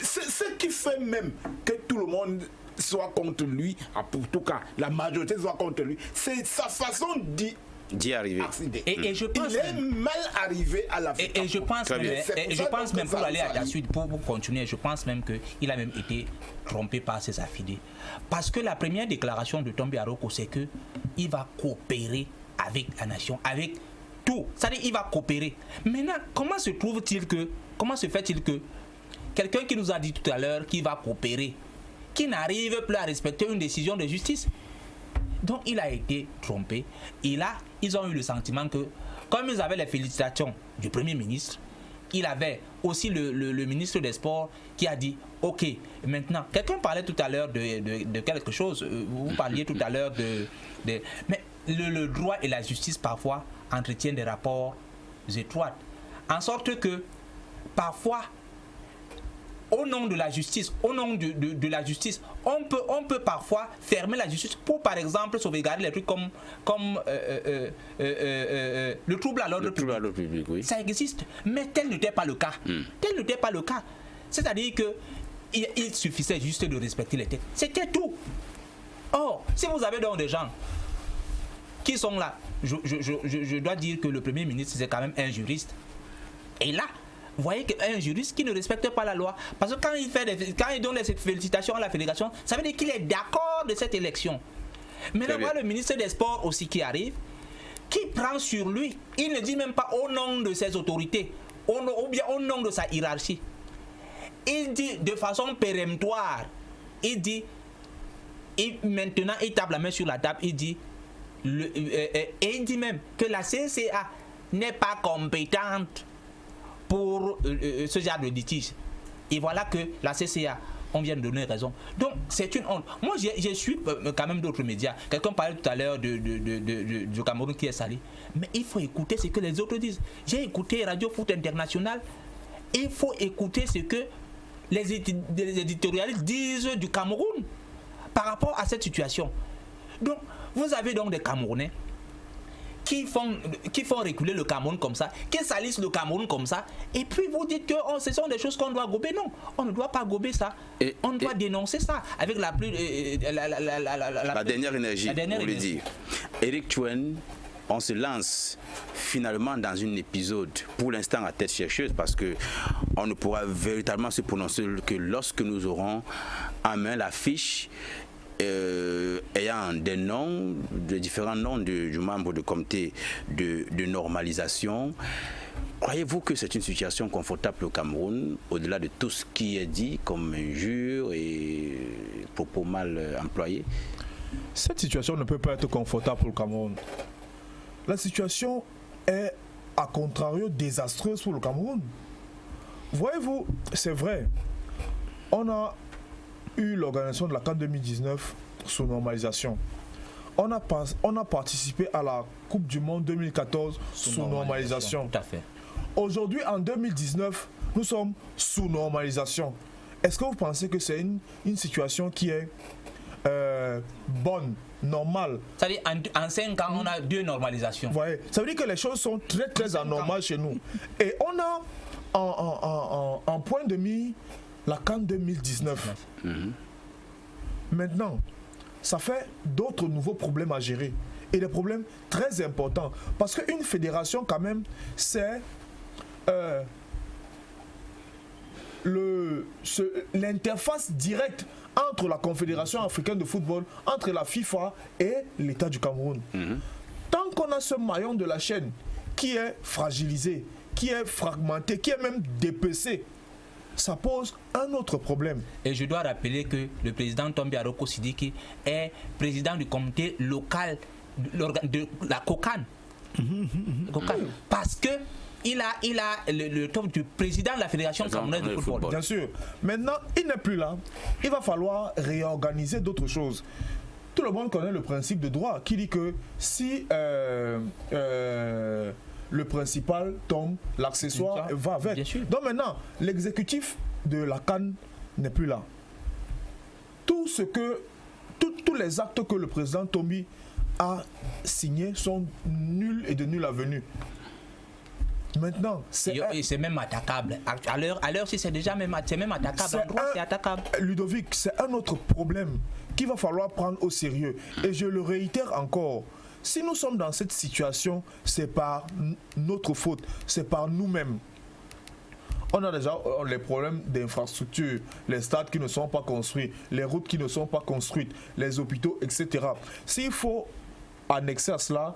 ce qui fait même que tout le monde soit contre lui, en tout cas, la majorité soit contre lui, c'est sa façon d'y arriver. Et je pense il est mal arrivé à la fin. Et je pense même pour aller à la suite, pour continuer, je pense même qu'il a même été trompé par ses affidés. Parce que la première déclaration de Tombi Aroko, c'est qu'il va coopérer avec la nation, avec tout. C'est-à-dire qu'il va coopérer. Maintenant, comment se fait-il que quelqu'un qui nous a dit tout à l'heure qu'il va coopérer, qui n'arrive plus à respecter une décision de justice? Donc il a été trompé. Et là, ils ont eu le sentiment que, comme ils avaient les félicitations du Premier ministre, il avait aussi le ministre des Sports qui a dit ok, maintenant, quelqu'un parlait tout à l'heure de quelque chose, vous parliez tout à l'heure mais le droit et la justice parfois entretiennent des rapports étroits, en sorte que parfois, au nom de la justice, au nom de la justice, on peut parfois fermer la justice pour, par exemple, sauvegarder les trucs comme le trouble à l'ordre public. Oui. Ça existe, mais tel n'était pas le cas. Tel n'était pas le cas. C'est-à-dire que il suffisait juste de respecter les textes. C'était tout. Or, si vous avez donc des gens qui sont là, je dois dire que le Premier ministre, c'est quand même un juriste. Et là, vous voyez qu'un juriste qui ne respecte pas la loi, parce que quand il donne les félicitations à la fédération, ça veut dire qu'il est d'accord de cette élection. Maintenant, voilà le ministre des Sports aussi qui arrive, qui prend sur lui, il ne dit même pas au nom de ses autorités, ou bien au nom de sa hiérarchie. Il dit de façon péremptoire, il dit, et maintenant il tape la main sur la table, il dit, et il dit même que la CCA n'est pas compétente pour ce genre de litige. Et voilà que la CCA, on vient de donner raison. Donc c'est une honte. Moi j'ai suivi quand même d'autres médias. Quelqu'un parlait tout à l'heure du Cameroun qui est salé. Mais il faut écouter ce que les autres disent. J'ai écouté Radio Foot International. Il faut écouter ce que les éditorialistes disent du Cameroun par rapport à cette situation. Donc vous avez donc des Camerounais qui font reculer le Cameroun comme ça, qui salissent le Cameroun comme ça, et puis vous dites que ce sont des choses qu'on doit gober. Non, on ne doit pas gober ça. On doit dénoncer ça avec la dernière énergie, vous voulez dire. Eric Chouin, on se lance finalement dans un épisode, pour l'instant à tête chercheuse, parce qu'on ne pourra véritablement se prononcer que lorsque nous aurons en main la fiche ayant des noms, de différents noms du membre du comité de normalisation. Croyez-vous que c'est une situation confortable au Cameroun, au-delà de tout ce qui est dit comme injures et propos mal employés? Cette situation ne peut pas être confortable pour le Cameroun. La situation est, à contrario, désastreuse pour le Cameroun. Voyez-vous, c'est vrai, on a eu l'organisation de la CAN 2019 sous normalisation. On a participé à la Coupe du Monde 2014 sous normalisation. Tout à fait. Aujourd'hui, en 2019, nous sommes sous normalisation. Est-ce que vous pensez que c'est une situation qui est bonne, normale? C'est-à-dire en 5 ans, on a 2 normalisations. Ouais. Ça veut dire que les choses sont très très anormales chez nous. Et on a en point de mire la CAN 2019. Maintenant, ça fait d'autres nouveaux problèmes à gérer. Et des problèmes très importants. Parce qu'une fédération, quand même, c'est l'interface directe entre la Confédération africaine de football, entre la FIFA et l'État du Cameroun. Tant qu'on a ce maillon de la chaîne qui est fragilisé, qui est fragmenté, qui est même dépecé, ça pose un autre problème. Et je dois rappeler que le président Tombi Aroko Sidiki est président du comité local de la COCAN. Parce que il a le top du président de la Fédération camerounaise de football. Bien sûr. Maintenant, il n'est plus là. Il va falloir réorganiser d'autres choses. Tout le monde connaît le principe de droit qui dit que si le principal tombe, l'accessoire va avec. Donc maintenant, l'exécutif de la CAN n'est plus là. Tous les actes que le président Tombi a signés sont nuls et de nulle avenue. Maintenant, c'est même attaquable. À l'heure, si c'est déjà même attaquable. En droit, c'est attaquable. Ludovic, c'est un autre problème qu'il va falloir prendre au sérieux. Et je le réitère encore. Si nous sommes dans cette situation, c'est par notre faute, c'est par nous-mêmes. On a déjà les problèmes d'infrastructure, les stades qui ne sont pas construits, les routes qui ne sont pas construites, les hôpitaux, etc. S'il faut annexer à cela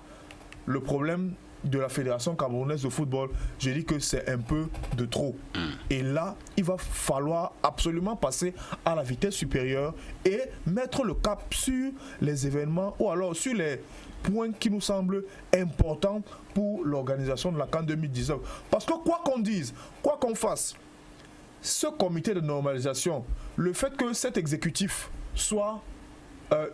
le problème de la Fédération camerounaise de football, je dis que c'est un peu de trop. Et là, il va falloir absolument passer à la vitesse supérieure et mettre le cap sur les événements ou alors sur les points qui nous semblent importants pour l'organisation de la CAN 2019. Parce que quoi qu'on dise, quoi qu'on fasse, ce comité de normalisation, le fait que cet exécutif soit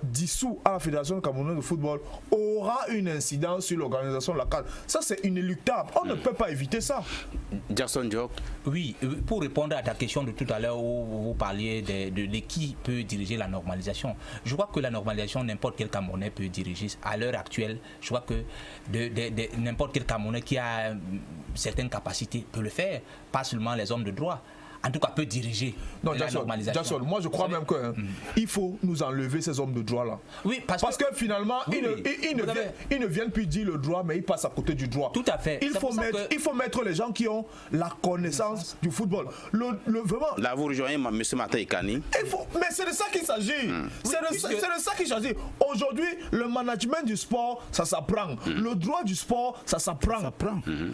dissous à la Fédération camerounaise de football aura une incidence sur l'organisation de la CAN. Ça, c'est inéluctable. On ne peut pas éviter ça. Jackson Jock. Oui, pour répondre à ta question de tout à l'heure où vous parliez de qui peut diriger la normalisation, je crois que la normalisation, n'importe quel Camerounais peut diriger. À l'heure actuelle, je crois que n'importe quel Camerounais qui a certaines capacités peut le faire, pas seulement les hommes de droit. En tout cas, peut diriger la normalisation. Jackson, moi je crois même qu'il faut nous enlever ces hommes de droit-là. Oui, parce que finalement, ils ne viennent plus dire le droit, mais ils passent à côté du droit. Tout à fait. Il faut mettre les gens qui ont la connaissance du football. Vraiment. Là, vous rejoignez M. Martin Ekani. Mais c'est de ça qu'il s'agit. C'est de ça qu'il s'agit. Aujourd'hui, le management du sport, ça s'apprend. Le droit du sport, ça s'apprend.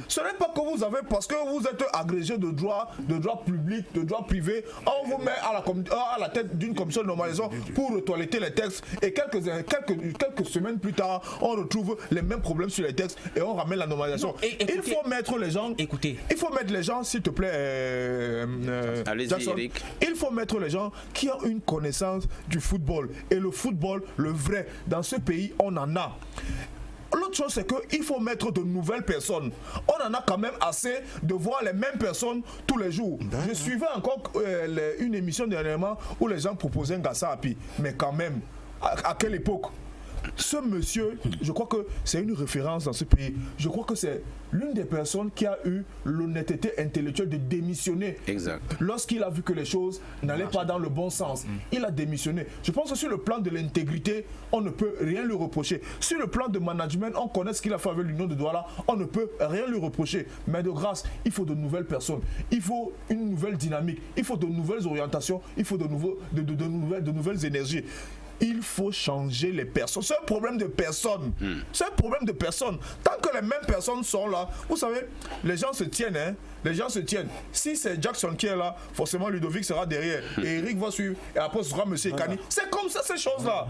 Ce n'est pas que vous avez, parce que vous êtes agrégé de droit public, de droit privé, on vous met à la tête d'une commission de normalisation pour toiletter les textes et quelques semaines plus tard, on retrouve les mêmes problèmes sur les textes et on ramène la normalisation. Il faut mettre les gens, s'il te plaît, allez-y, Eric. Il faut mettre les gens qui ont une connaissance du football. Et le football, le vrai, dans ce pays, on en a. L'autre chose, c'est qu'il faut mettre de nouvelles personnes. On en a quand même assez de voir les mêmes personnes tous les jours. Je suivais encore une émission dernièrement où les gens proposaient un Gassa Api. Mais quand même, à quelle époque? Ce monsieur, je crois que c'est une référence dans ce pays. Je crois que c'est l'une des personnes qui a eu l'honnêteté intellectuelle de démissionner. Exact. Lorsqu'il a vu que les choses n'allaient pas dans le bon sens, il a démissionné. Je pense que sur le plan de l'intégrité, on ne peut rien lui reprocher. Sur le plan de management, on connaît ce qu'il a fait avec l'Union de Douala, on ne peut rien lui reprocher. Mais de grâce, il faut de nouvelles personnes, il faut une nouvelle dynamique, il faut de nouvelles orientations, il faut de nouvelles énergies. Il faut changer les personnes. C'est un problème de personnes. C'est un problème de personnes. Tant que les mêmes personnes sont là, vous savez, les gens se tiennent. Hein? Les gens se tiennent. Si c'est Jackson qui est là, forcément Ludovic sera derrière. Et Eric va suivre. Et après, ce sera M. Kani. C'est comme ça, ces choses-là.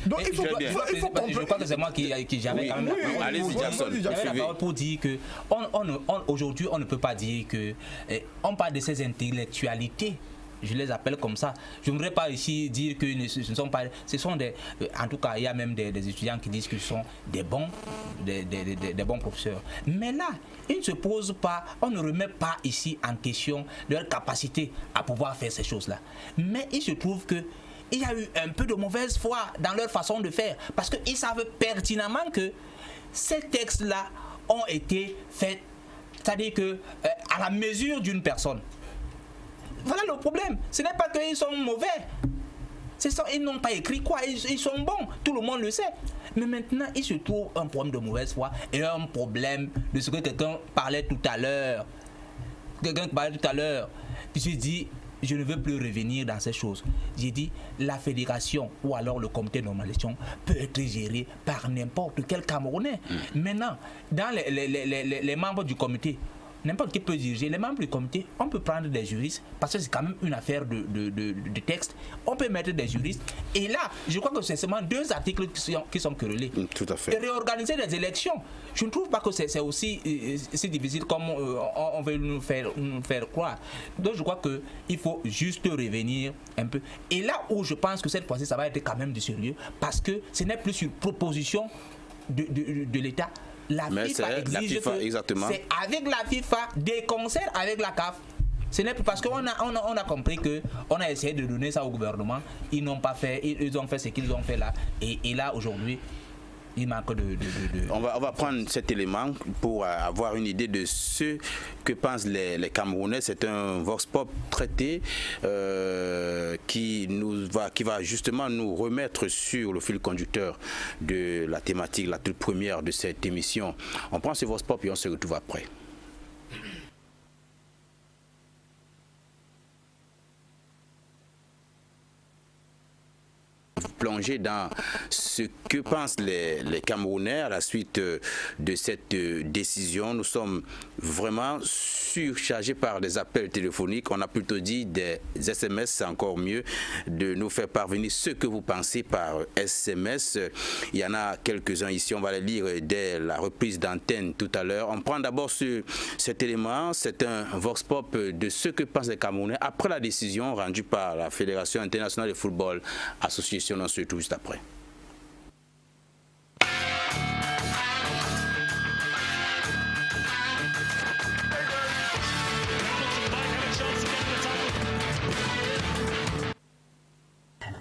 Donc il faut comprendre. Je crois que c'est moi qui j'avais quand même la parole. Allez-y, Jackson. J'avais la parole pour dire que aujourd'hui, on ne peut pas dire que on parle de ces intellectualités. Je les appelle comme ça. Je ne voudrais pas ici dire que ce ne sont pas... Ce sont des... En tout cas, il y a même des étudiants qui disent que ce sont des bons professeurs. Mais là, ils ne se posent pas... On ne remet pas ici en question leur capacité à pouvoir faire ces choses-là. Mais il se trouve que il y a eu un peu de mauvaise foi dans leur façon de faire. Parce qu'ils savent pertinemment que ces textes-là ont été faits, c'est-à-dire que à la mesure d'une personne. Voilà le problème. Ce n'est pas qu'ils sont mauvais. Ils n'ont pas écrit quoi. Ils sont bons. Tout le monde le sait. Mais maintenant, il se trouve un problème de mauvaise foi et un problème de ce que quelqu'un parlait tout à l'heure. J'ai dit, je ne veux plus revenir dans ces choses. J'ai dit, la fédération ou alors le comité de normalisation peut être géré par n'importe quel Camerounais. Maintenant, dans les membres du comité, n'importe qui peut diriger. Les membres du comité, on peut prendre des juristes parce que c'est quand même une affaire de texte. On peut mettre des juristes. Et là, je crois que c'est seulement 2 articles qui sont querellés. Tout à fait. Et réorganiser les élections. Je ne trouve pas que c'est aussi si difficile comme on veut nous faire croire. Donc je crois qu'il faut juste revenir un peu. Et là où je pense que cette fois-ci, ça va être quand même du sérieux parce que ce n'est plus sur proposition de l'État. La FIFA exige que c'est avec la FIFA, des concerts avec la CAF. Ce n'est plus parce qu'on a compris qu'on a essayé de donner ça au gouvernement. Ils n'ont pas fait, ils ont fait ce qu'ils ont fait là. Et là, aujourd'hui, il manque de... On va prendre cet élément pour avoir une idée de ce que pensent les Camerounais. C'est un Vox Pop traité qui va justement nous remettre sur le fil conducteur de la thématique, la toute première de cette émission. On prend ce Vox Pop et on se retrouve après. Plonger dans ce que pensent les Camerounais à la suite de cette décision. Nous sommes vraiment surchargés par des appels téléphoniques. On a plutôt dit des SMS, c'est encore mieux de nous faire parvenir ce que vous pensez par SMS. Il y en a quelques-uns ici, on va les lire dès la reprise d'antenne tout à l'heure. On prend d'abord cet élément, c'est un vox pop de ce que pensent les Camerounais après la décision rendue par la Fédération internationale de football association. On se retrouve juste après.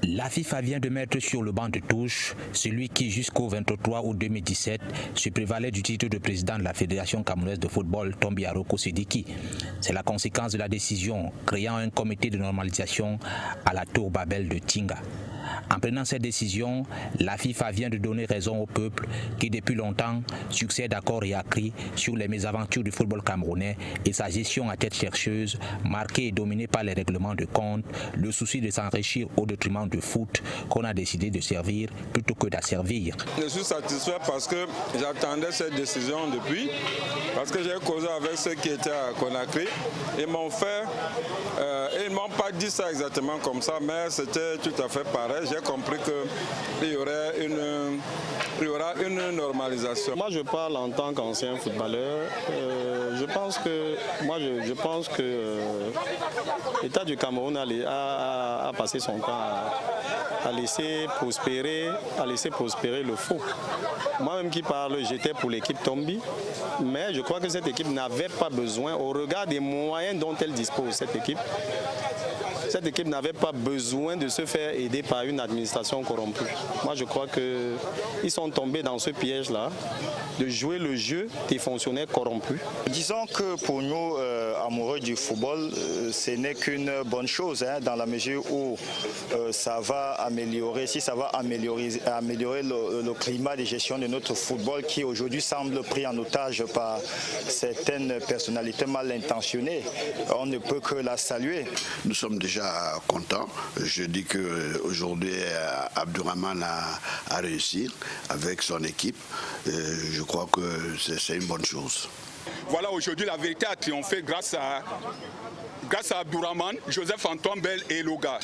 La FIFA vient de mettre sur le banc de touche celui qui, jusqu'au 23 août 2017, se prévalait du titre de président de la Fédération camerounaise de football, Tombi Aroko Sidiki. C'est la conséquence de la décision créant un comité de normalisation à la Tour Babel de Tinga. En prenant cette décision, la FIFA vient de donner raison au peuple qui, depuis longtemps, succède à corps et à cri sur les mésaventures du football camerounais et sa gestion à tête chercheuse, marquée et dominée par les règlements de compte, le souci de s'enrichir au détriment du foot qu'on a décidé de servir plutôt que d'asservir. Je suis satisfait parce que j'attendais cette décision depuis, parce que j'ai causé avec ceux qui étaient à Conakry. Ils m'ont fait, ils ne m'ont pas dit ça exactement comme ça, mais c'était tout à fait pareil. J'ai compris qu'il y aura une normalisation. Moi, je parle en tant qu'ancien footballeur. Je pense que l'État du Cameroun a passé son temps à laisser prospérer le faux. Moi-même qui parle, j'étais pour l'équipe Tombi, mais je crois que cette équipe n'avait pas besoin, au regard des moyens dont elle dispose, cette équipe, cette équipe n'avait pas besoin de se faire aider par une administration corrompue. Moi, je crois qu'ils sont tombés dans ce piège-là de jouer le jeu des fonctionnaires corrompus. Disons que pour nous, amoureux du football, ce n'est qu'une bonne chose, dans la mesure où ça va améliorer, améliorer le climat de gestion de notre football qui aujourd'hui semble pris en otage par certaines personnalités mal intentionnées. On ne peut que la saluer. Nous sommes déjà contents. Je dis qu'aujourd'hui, Abdourahmane a réussi avec son équipe. Je crois que c'est une bonne chose. Voilà, aujourd'hui, la vérité a triomphé grâce à Abdourahmane, Joseph-Antoine Bell et Loga.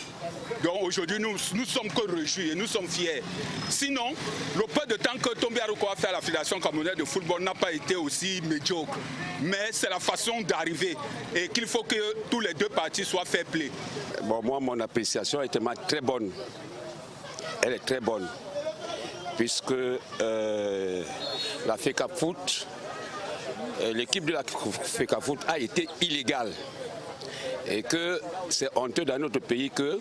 Donc aujourd'hui, nous sommes que réjouis et nous sommes fiers. Sinon, le peu de temps que Tombi Aroko a fait à la Fédération camerounaise de football n'a pas été aussi médiocre. Mais c'est la façon d'arriver et qu'il faut que tous les deux parties soient fair play. Bon, moi, mon appréciation est tellement très bonne. Elle est très bonne. Puisque la FECAFOOT, l'équipe de la FECAFOOT a été illégale. Et que c'est honteux dans notre pays que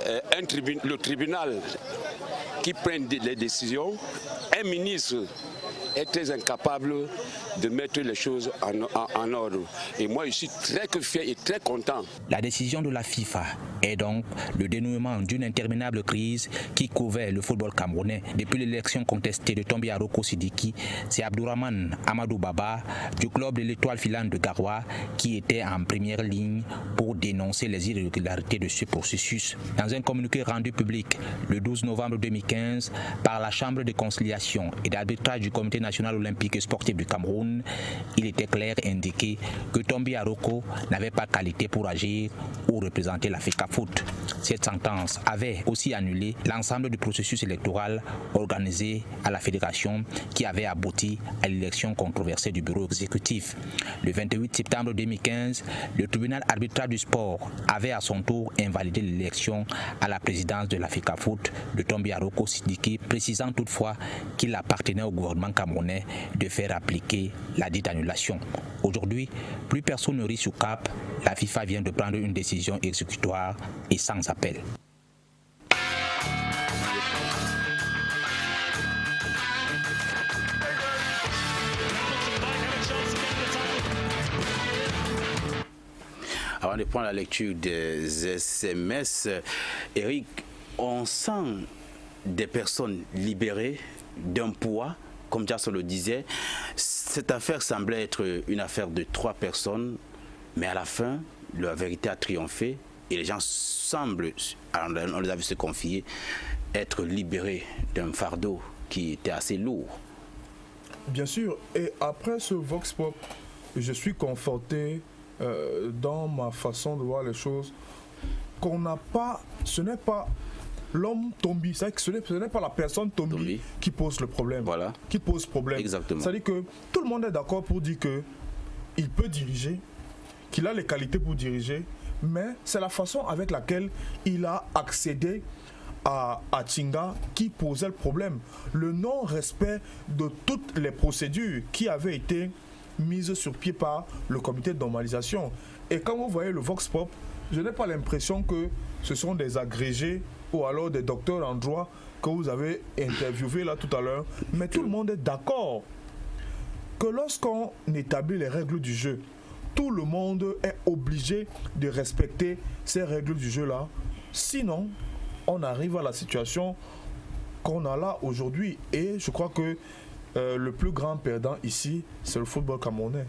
le tribunal qui prend les décisions, un ministre est très incapable de mettre les choses en ordre. Et moi, je suis très fier et très content. La décision de la FIFA est donc le dénouement d'une interminable crise qui couvait le football camerounais. Depuis l'élection contestée de Tombi Aroko Sidiki, c'est Abdourahmane Amadou Baba du club de l'Étoile filante de Garoua qui était en première ligne pour dénoncer les irrégularités de ce processus. Dans un communiqué rendu public le 12 novembre 2015 par la Chambre de conciliation et d'arbitrage du Comité national olympique et sportif du Cameroun, il était clair et indiqué que Tombi Aroko n'avait pas qualité pour agir ou représenter la FECAFOOT. Cette sentence avait aussi annulé l'ensemble du processus électoral organisé à la fédération qui avait abouti à l'élection controversée du bureau exécutif. Le 28 septembre 2015, le tribunal arbitral du sport avait à son tour invalidé l'élection à la présidence de la FECAFOOT de Tombi Aroko Sidiki, précisant toutefois qu'il appartenait au gouvernement camerounais de faire appliquer la dite annulation. Aujourd'hui, plus personne ne rit sous cap. La FIFA vient de prendre une décision exécutoire et sans appel. Avant de prendre la lecture des SMS, Eric, on sent des personnes libérées d'un poids. Comme Jackson le disait, cette affaire semblait être une affaire de 3 personnes, mais à la fin, la vérité a triomphé et les gens semblent, on les a vu se confier, être libérés d'un fardeau qui était assez lourd. Bien sûr, et après ce Vox Pop, je suis conforté dans ma façon de voir les choses, qu'on n'a pas, ce n'est pas l'homme Tombi, c'est que ce n'est pas la personne Tombi qui pose le problème. Voilà. Qui pose problème. Exactement. C'est-à-dire que tout le monde est d'accord pour dire qu'il peut diriger, qu'il a les qualités pour diriger, mais c'est la façon avec laquelle il a accédé à Tchinga qui posait le problème. Le non-respect de toutes les procédures qui avaient été mises sur pied par le comité de normalisation. Et quand vous voyez le Vox Pop, je n'ai pas l'impression que ce sont des agrégés ou alors des docteurs en droit que vous avez interviewés là tout à l'heure, mais tout le monde est d'accord que lorsqu'on établit les règles du jeu, tout le monde est obligé de respecter ces règles du jeu là, sinon on arrive à la situation qu'on a là aujourd'hui. Et je crois que le plus grand perdant ici, c'est le football camerounais.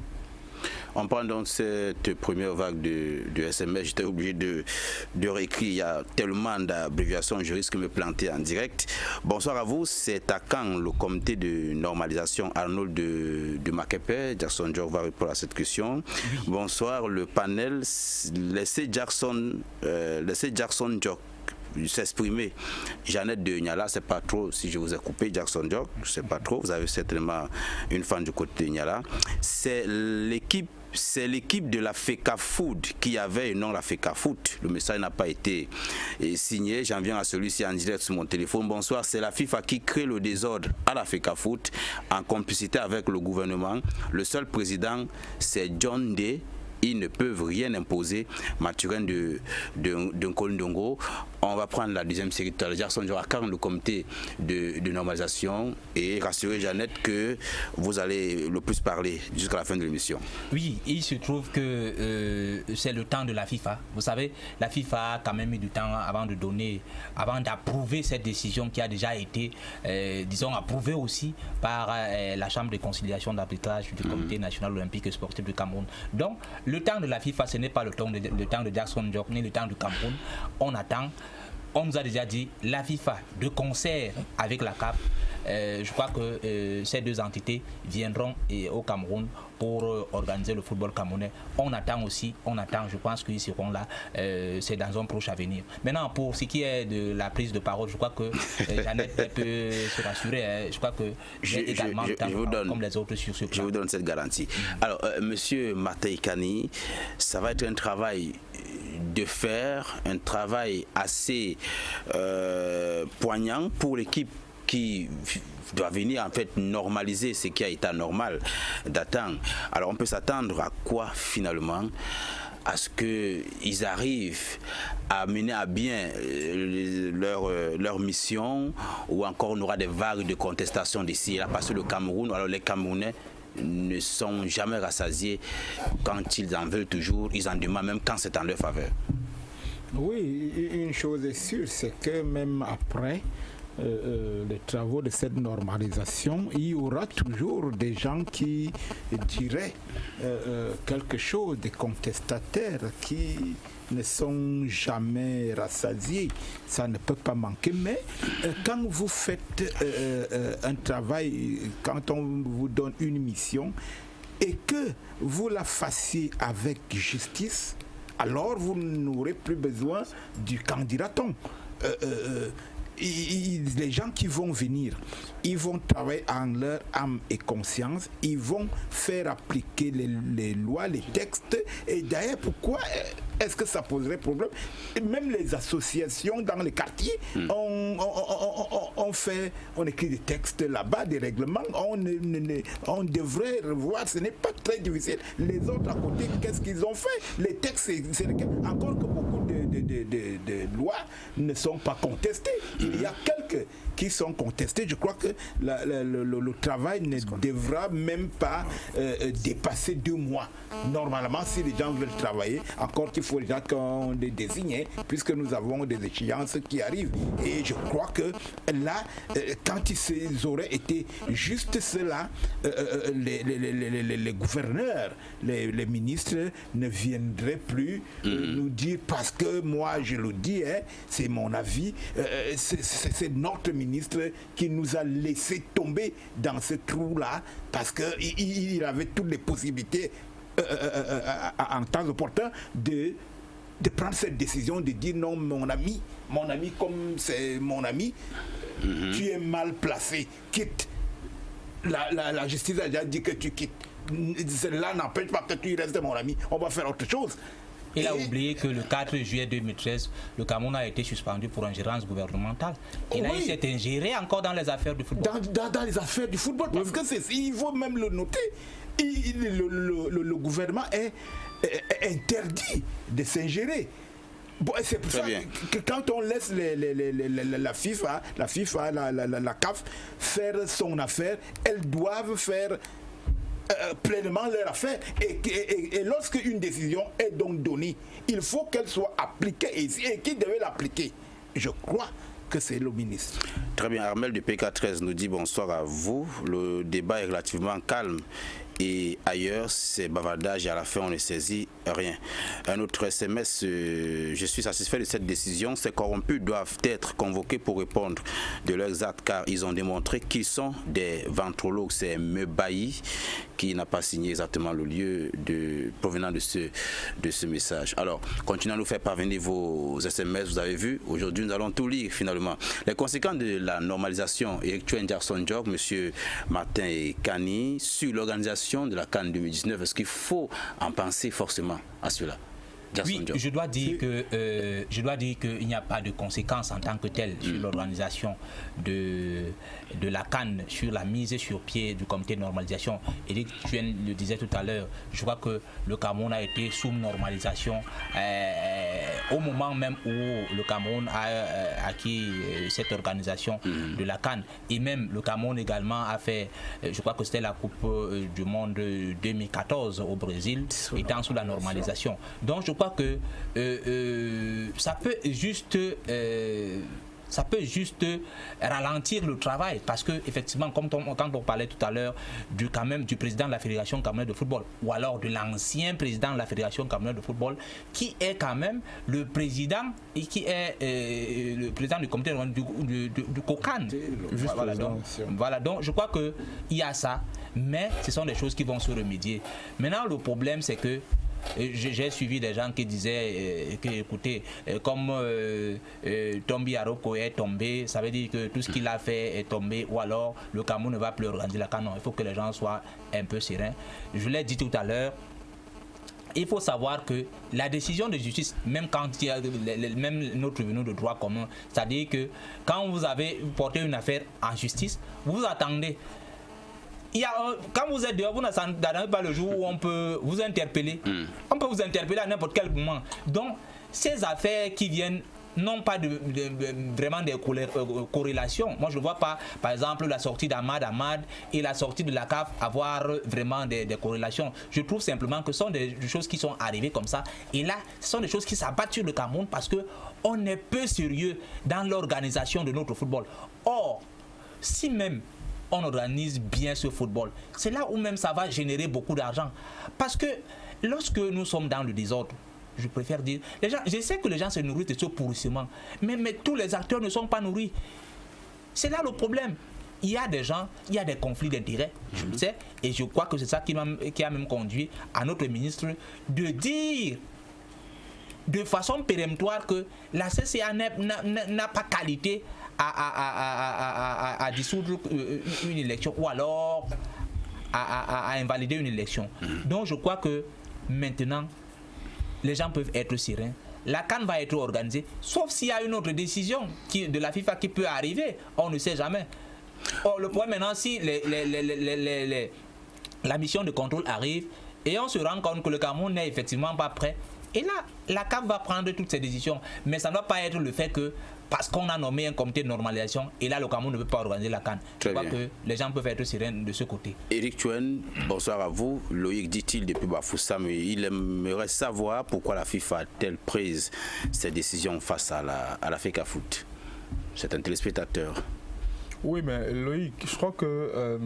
En pendant cette première vague de SMS, j'étais obligé de réécrire. Il y a tellement d'abréviations, je risque de me planter en direct. Bonsoir à vous, c'est à quand le comité de normalisation Arnold de Makepe? Jackson Jock va répondre à cette question. Bonsoir, le panel. Laissez Jackson Jock s'exprimer. Jeannette de Niala, c'est pas trop, si je vous ai coupé, Jackson Jock, c'est pas trop, vous avez certainement une fan du côté de Niala. C'est l'équipe de la FECAFOOT qui avait et non la FECAFOOT. Le message n'a pas été signé. J'en viens à celui-ci en direct sur mon téléphone. Bonsoir, c'est la FIFA qui crée le désordre à la FECAFOOT en complicité avec le gouvernement. Le seul président, c'est John Day ils ne peuvent rien imposer. Mathurin de Nkolndongo. On va prendre la deuxième série tout à l'heure. Jackson Dior accorde le comité de normalisation et rassurer Jeannette que vous allez le plus parler jusqu'à la fin de l'émission. Oui, il se trouve que c'est le temps de la FIFA. Vous savez, la FIFA a quand même eu du temps avant d'approuver cette décision qui a déjà été, disons, approuvée aussi par la Chambre de conciliation d'arbitrage du Comité national olympique et sportif du Cameroun. Donc, le temps de la FIFA, ce n'est pas le temps de Jackson Dior ni le temps du Cameroun. On attend. On nous a déjà dit, la FIFA, de concert avec la CAF, je crois que ces deux entités viendront au Cameroun pour organiser le football camerounais. On attend, je pense qu'ils seront là, c'est dans un proche avenir. Maintenant, pour ce qui est de la prise de parole, je crois que Jeannette peut se rassurer. Je crois que j'ai également le temps comme les autres sur ce plan. Je vous donne cette garantie. Alors, Monsieur Martin Kani, ça va être un travail de faire, un travail assez poignant pour l'équipe qui doit venir en fait normaliser ce qui a été anormal d'attendre. Alors on peut s'attendre à quoi finalement? À ce qu'ils arrivent à mener à bien leur mission, ou encore on aura des vagues de contestation d'ici et là, parce que le Cameroun, alors les Camerounais ne sont jamais rassasiés. Quand ils en veulent toujours, ils en demandent même quand c'est en leur faveur. Oui, une chose est sûre, c'est que même après les travaux de cette normalisation, il y aura toujours des gens qui diraient quelque chose, des contestataires qui ne sont jamais rassasiés. Ça ne peut pas manquer, mais quand vous faites un travail, quand on vous donne une mission et que vous la fassiez avec justice, alors vous n'aurez plus besoin du candidaton. Les gens qui vont venir, ils vont travailler en leur âme et conscience, ils vont faire appliquer les lois, les textes. Et d'ailleurs, pourquoi est-ce que ça poserait problème? Et même les associations dans les quartiers, on écrit des textes là-bas, des règlements, on devrait revoir, ce n'est pas très difficile. Les autres à côté, qu'est-ce qu'ils ont fait? Les textes, encore que beaucoup de lois ne sont pas contestées. Il y a quelques qui sont contestés. Je crois que le travail ne devra même pas dépasser 2 mois. Normalement, si les gens veulent travailler, encore qu'il faut déjà qu'on les désigne, puisque nous avons des échéances qui arrivent. Et je crois que là, quand ils auraient été juste cela, les gouverneurs, les ministres ne viendraient plus nous dire, parce que moi je le dis, c'est mon avis, c'est notre ministre qui nous a laissé tomber dans ce trou-là, parce qu'il avait toutes les possibilités en temps opportun de prendre cette décision, de dire non, mon ami, comme c'est mon ami, tu es mal placé, quitte. La justice a déjà dit que tu quittes. Cela n'empêche pas que tu restes mon ami, on va faire autre chose. Il a oublié que le 4 juillet 2013, le Cameroun a été suspendu pour ingérence gouvernementale. Il s'est ingéré encore dans les affaires du football. Dans les affaires du football, parce que il faut même le noter. Le gouvernement est interdit de s'ingérer. Bon, c'est pour ça que quand on laisse la FIFA, la CAF faire son affaire, elles doivent faire pleinement leur affaire. Et lorsque une décision est donc donnée, il faut qu'elle soit appliquée. Et qui devait l'appliquer? Je crois que c'est le ministre. Très bien, Armel de PK13 nous dit bonsoir à vous. Le débat est relativement calme. Et ailleurs, c'est bavardage et à la fin, on ne saisit rien. Un autre SMS, je suis satisfait de cette décision. Ces corrompus doivent être convoqués pour répondre de leurs actes, car ils ont démontré qu'ils sont des ventrologues. C'est Mebailly qui n'a pas signé exactement le lieu provenant de ce message. Alors, continuez à nous faire parvenir vos SMS. Vous avez vu, aujourd'hui, nous allons tout lire finalement. Les conséquences de la normalisation effectuée Jackson Dior, M. Martin Kani, sur l'organisation de la CAN 2019, est-ce qu'il faut en penser forcément à cela? Oui, je dois dire qu'il n'y a pas de conséquences en tant que telles sur l'organisation de la CAN, sur la mise sur pied du comité de normalisation. Éric Chuen le disait tout à l'heure, je crois que le Cameroun a été sous normalisation au moment même où le Cameroun a acquis cette organisation de la CAN. Et même le Cameroun également a fait, je crois que c'était la Coupe du Monde 2014 au Brésil, étant sous la normalisation. Donc je crois que ça peut juste ralentir le travail, parce que effectivement, quand on parlait tout à l'heure du président de la Fédération camerounaise de football, ou alors de l'ancien président de la Fédération camerounaise de football, qui est quand même le président et qui est le président du comité du COCAN. Voilà, donc je crois que il y a ça, mais ce sont des choses qui vont se remédier. Maintenant, le problème, c'est que j'ai suivi des gens qui disaient que, écoutez, comme Tombi Aroko est tombé, ça veut dire que tout ce qu'il a fait est tombé, ou alors le Cameroun ne va plus organiser la CAN. Non, il faut que les gens soient un peu sereins. Je l'ai dit tout à l'heure, il faut savoir que la décision de justice, même quand il y a même nos tribunaux de droit commun, c'est-à-dire que quand vous avez porté une affaire en justice, vous attendez. Quand vous êtes dehors, vous n'attendez pas le jour où on peut vous interpeller. On peut vous interpeller à n'importe quel moment. Donc, ces affaires qui viennent n'ont pas vraiment des corrélations. Moi, je ne vois pas, par exemple, la sortie d'Ahmad et la sortie de la CAF avoir vraiment des corrélations. Je trouve simplement que ce sont des choses qui sont arrivées comme ça. Et là, ce sont des choses qui s'abattent sur le Cameroun parce qu'on est peu sérieux dans l'organisation de notre football. Or, si même on organise bien ce football, c'est là où même ça va générer beaucoup d'argent. Parce que lorsque nous sommes dans le désordre, je préfère dire, les gens, je sais que les gens se nourrissent de ce pourrissement, mais tous les acteurs ne sont pas nourris. C'est là le problème. Il y a des gens, il y a des conflits d'intérêts, je le sais, et je crois que c'est ça qui a même conduit à notre ministre de dire de façon péremptoire que la CCA n'a pas qualité à dissoudre une élection, ou alors à invalider une élection. Donc je crois que maintenant les gens peuvent être sereins. La CAN va être organisée, sauf s'il y a une autre décision de la FIFA qui peut arriver, on ne sait jamais. Or, le problème maintenant, si la mission de contrôle arrive et on se rend compte que le Cameroun n'est effectivement pas prêt, et là, la CAF va prendre toutes ces décisions. Mais ça ne doit pas être le fait que, parce qu'on a nommé un comité de normalisation, et là, le Cameroun ne peut pas organiser la CAN. Je crois que les gens peuvent être sereins de ce côté. Éric Chuen, bonsoir à vous. Loïc dit-il depuis Bafoussam, il aimerait savoir pourquoi la FIFA a-t-elle prise ces décisions face à la FECAFOOT. C'est un téléspectateur. Oui, mais Loïc, je crois que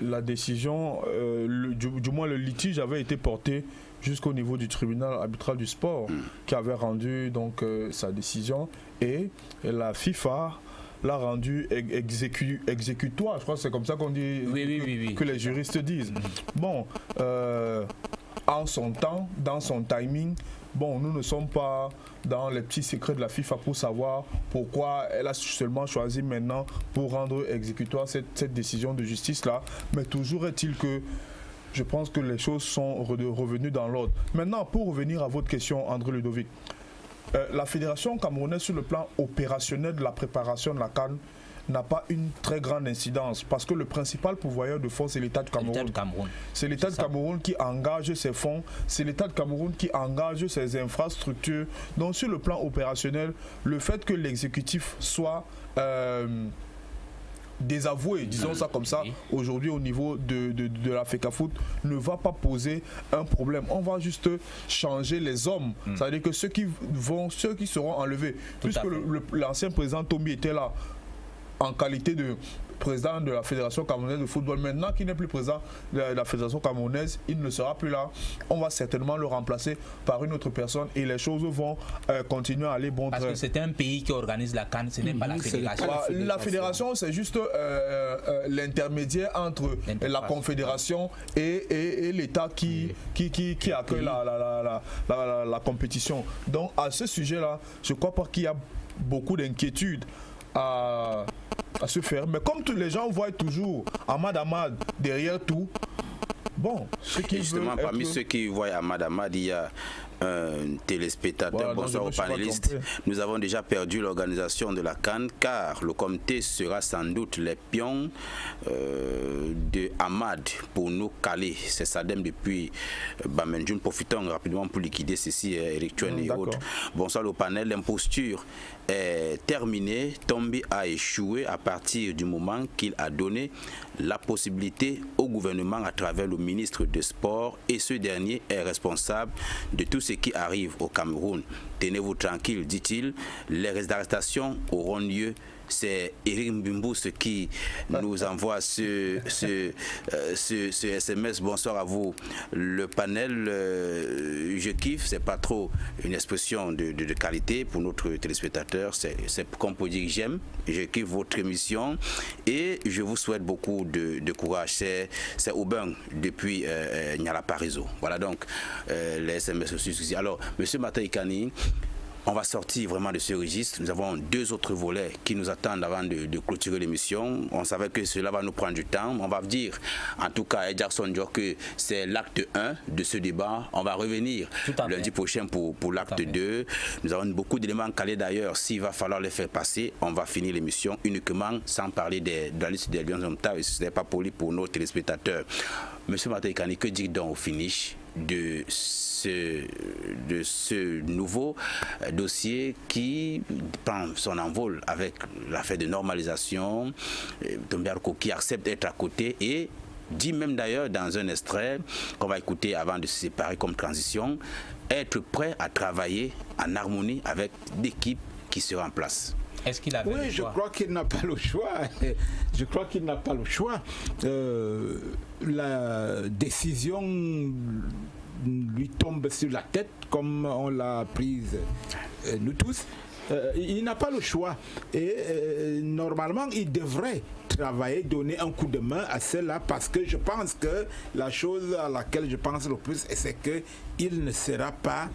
la décision, du moins le litige avait été porté jusqu'au niveau du tribunal arbitral du sport qui avait rendu donc sa décision, et la FIFA l'a rendu exécutoire. Je crois que c'est comme ça qu'on dit, que les juristes disent. Bon, en son temps, dans son timing, bon, nous ne sommes pas dans les petits secrets de la FIFA pour savoir pourquoi elle a seulement choisi maintenant pour rendre exécutoire cette décision de justice-là. Mais toujours est-il que je pense que les choses sont revenues dans l'ordre. Maintenant, pour revenir à votre question, André Ludovic, la Fédération camerounaise, sur le plan opérationnel de la préparation de la CAN, n'a pas une très grande incidence, parce que le principal pourvoyeur de fonds, c'est l'État du Cameroun. C'est l'État du Cameroun qui engage ses fonds, c'est l'État du Cameroun qui engage ses infrastructures. Donc sur le plan opérationnel, le fait que l'exécutif soit désavoué, disons ça comme ça, aujourd'hui au niveau de la FECAFOOT, ne va pas poser un problème. On va juste changer les hommes. Ça veut dire que ceux qui seront enlevés, puisque l'ancien président Tombi était là en qualité de président de la Fédération camerounaise de football, maintenant qu'il n'est plus président de la Fédération camerounaise, il ne sera plus là. On va certainement le remplacer par une autre personne et les choses vont continuer à aller bon train. Parce que c'est un pays qui organise la CAN, ce n'est pas la fédération. La fédération, c'est juste l'intermédiaire entre la confédération et l'État qui accueille la compétition. Donc à ce sujet-là, je ne crois pas qu'il y a beaucoup d'inquiétudes à se faire. Mais comme tous les gens voient toujours Ahmad derrière tout, Bon, justement, parmi ceux qui voient Ahmad, il y a un téléspectateur. Voilà, bonsoir aux panélistes. Nous avons déjà perdu l'organisation de la CAN car le comité sera sans doute les pions de Ahmad pour nous caler. C'est Sadem depuis Bamenjoun. Profitons rapidement pour liquider ceci, Eric Chuen et autres. Bonsoir au panel. L'imposture est terminée. Tombi a échoué à partir du moment qu'il a donné la possibilité au gouvernement à travers le ministre des Sports et ce dernier est responsable de tout ce qui arrive au Cameroun. Tenez-vous tranquille, dit-il. Les arrestations auront lieu. C'est Eric Mbimbous qui nous envoie ce SMS. Bonsoir à vous. Le panel, je kiffe. C'est pas trop une expression de qualité pour notre téléspectateur. C'est comme pour dire j'aime. Je kiffe votre émission et je vous souhaite beaucoup de courage. C'est Aubin depuis Nyala Parizo. Voilà donc les SMS aussi. Alors, Monsieur Mataïkani, on va sortir vraiment de ce registre. Nous avons 2 autres volets qui nous attendent avant de clôturer l'émission. On savait que cela va nous prendre du temps. On va dire, en tout cas, à Jackson Dior que c'est l'acte 1 de ce débat. On va revenir lundi prochain pour l'acte 2. Nous avons beaucoup d'éléments calés d'ailleurs. S'il va falloir les faire passer, on va finir l'émission uniquement sans parler de la liste des Lions Omta. Ce n'est pas poli pour nos téléspectateurs. Monsieur Mataïkani, que dit donc au finish de ce nouveau dossier qui prend son envol avec l'affaire de normalisation, Tombiarco qui accepte d'être à côté et dit même d'ailleurs dans un extrait qu'on va écouter avant de se séparer comme transition, être prêt à travailler en harmonie avec l'équipe qui sera en place. Est-ce qu'il avait le choix? Je crois qu'il n'a pas le choix. Je crois qu'il n'a pas le choix. La décision lui tombe sur la tête comme on l'a prise nous tous. Il n'a pas le choix. Et normalement, il devrait travailler, donner un coup de main à cela parce que je pense que la chose à laquelle je pense le plus, c'est qu'il ne sera pas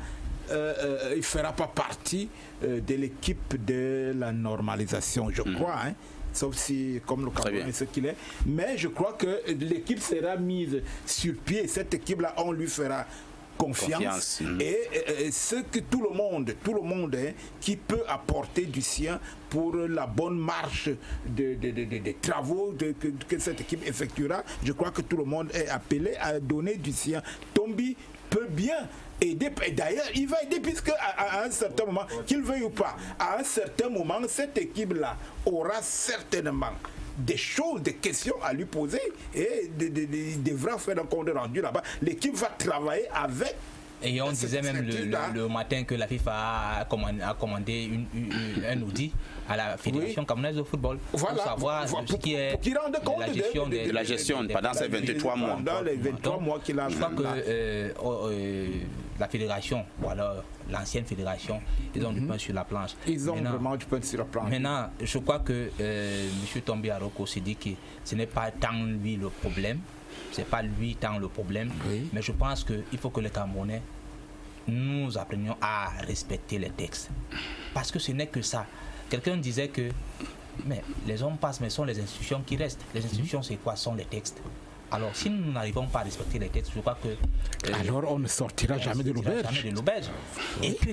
il ne fera pas partie de l'équipe de la normalisation, je crois, hein, sauf si, comme le Cameroun est ce qu'il est. Mais je crois que l'équipe sera mise sur pied. Cette équipe-là, on lui fera confiance. Et ce que tout le monde hein, qui peut apporter du sien pour la bonne marche des travaux que cette équipe effectuera, je crois que tout le monde est appelé à donner du sien. Tombi peut bien aider, et d'ailleurs il va aider puisque à un certain moment, qu'il veuille ou pas, à un certain moment cette équipe-là aura certainement des choses, des questions à lui poser et il devra faire un compte rendu là-bas. L'équipe va travailler avec. Et on disait même le matin que la FIFA a commandé un audit à la Fédération camerounaise de football pour savoir ce qui est la gestion pendant ces 23 mois. Pendant les 23 mois qu'il a. Je crois que la fédération, ou alors l'ancienne fédération, ils ont du pain sur la planche. Ils ont vraiment du pain sur la planche. Maintenant, je crois que M. Tombi Aroko s'est dit que ce n'est pas tant lui le problème. C'est pas lui tant le problème, mais je pense qu'il faut que les Camerounais nous apprenions à respecter les textes. Parce que ce n'est que ça. Quelqu'un disait que mais les hommes passent, mais ce sont les institutions qui restent. Les institutions, c'est quoi? Sont les textes. Alors, si nous n'arrivons pas à respecter les textes, je crois que... alors, on ne sortira jamais de l'auberge. Et que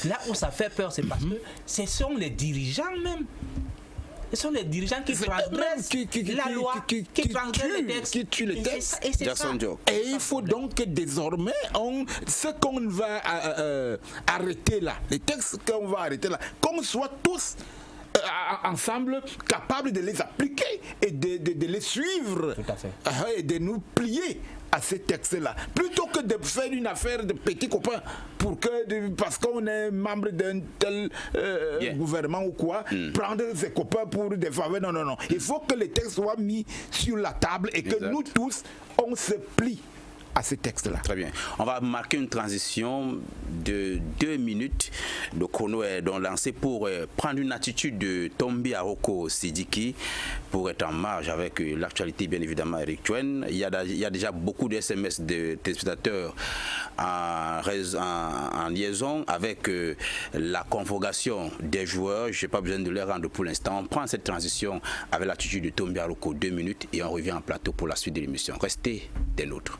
là où ça fait peur, c'est parce que ce sont les dirigeants même. Ce sont les dirigeants qui transgressent la loi, qui transgressent les textes. Qui tuent les textes. Et c'est ça. Et il faut donc que désormais, ce qu'on va arrêter là, les textes qu'on va arrêter là, qu'on soit tous ensemble capables de les appliquer et de les suivre. Tout à fait. Et de nous plier à ces textes-là, plutôt que de faire une affaire de petits copains parce qu'on est membre d'un tel gouvernement ou quoi, prendre ses copains pour des faveurs. Non. Il faut que les textes soient mis sur la table et que nous tous, on se plie à ce texte-là. Très bien. On va marquer une transition de 2 minutes. Le chrono est donc lancé pour prendre une attitude de Tombi Aroko Sidiki pour être en marge avec l'actualité, bien évidemment, Eric Chuen. Il y a déjà beaucoup de SMS de téléspectateurs en liaison avec la convocation des joueurs. Je n'ai pas besoin de les rendre pour l'instant. On prend cette transition avec l'attitude de Tombi Aroko, 2 minutes, et on revient en plateau pour la suite de l'émission. Restez des nôtres.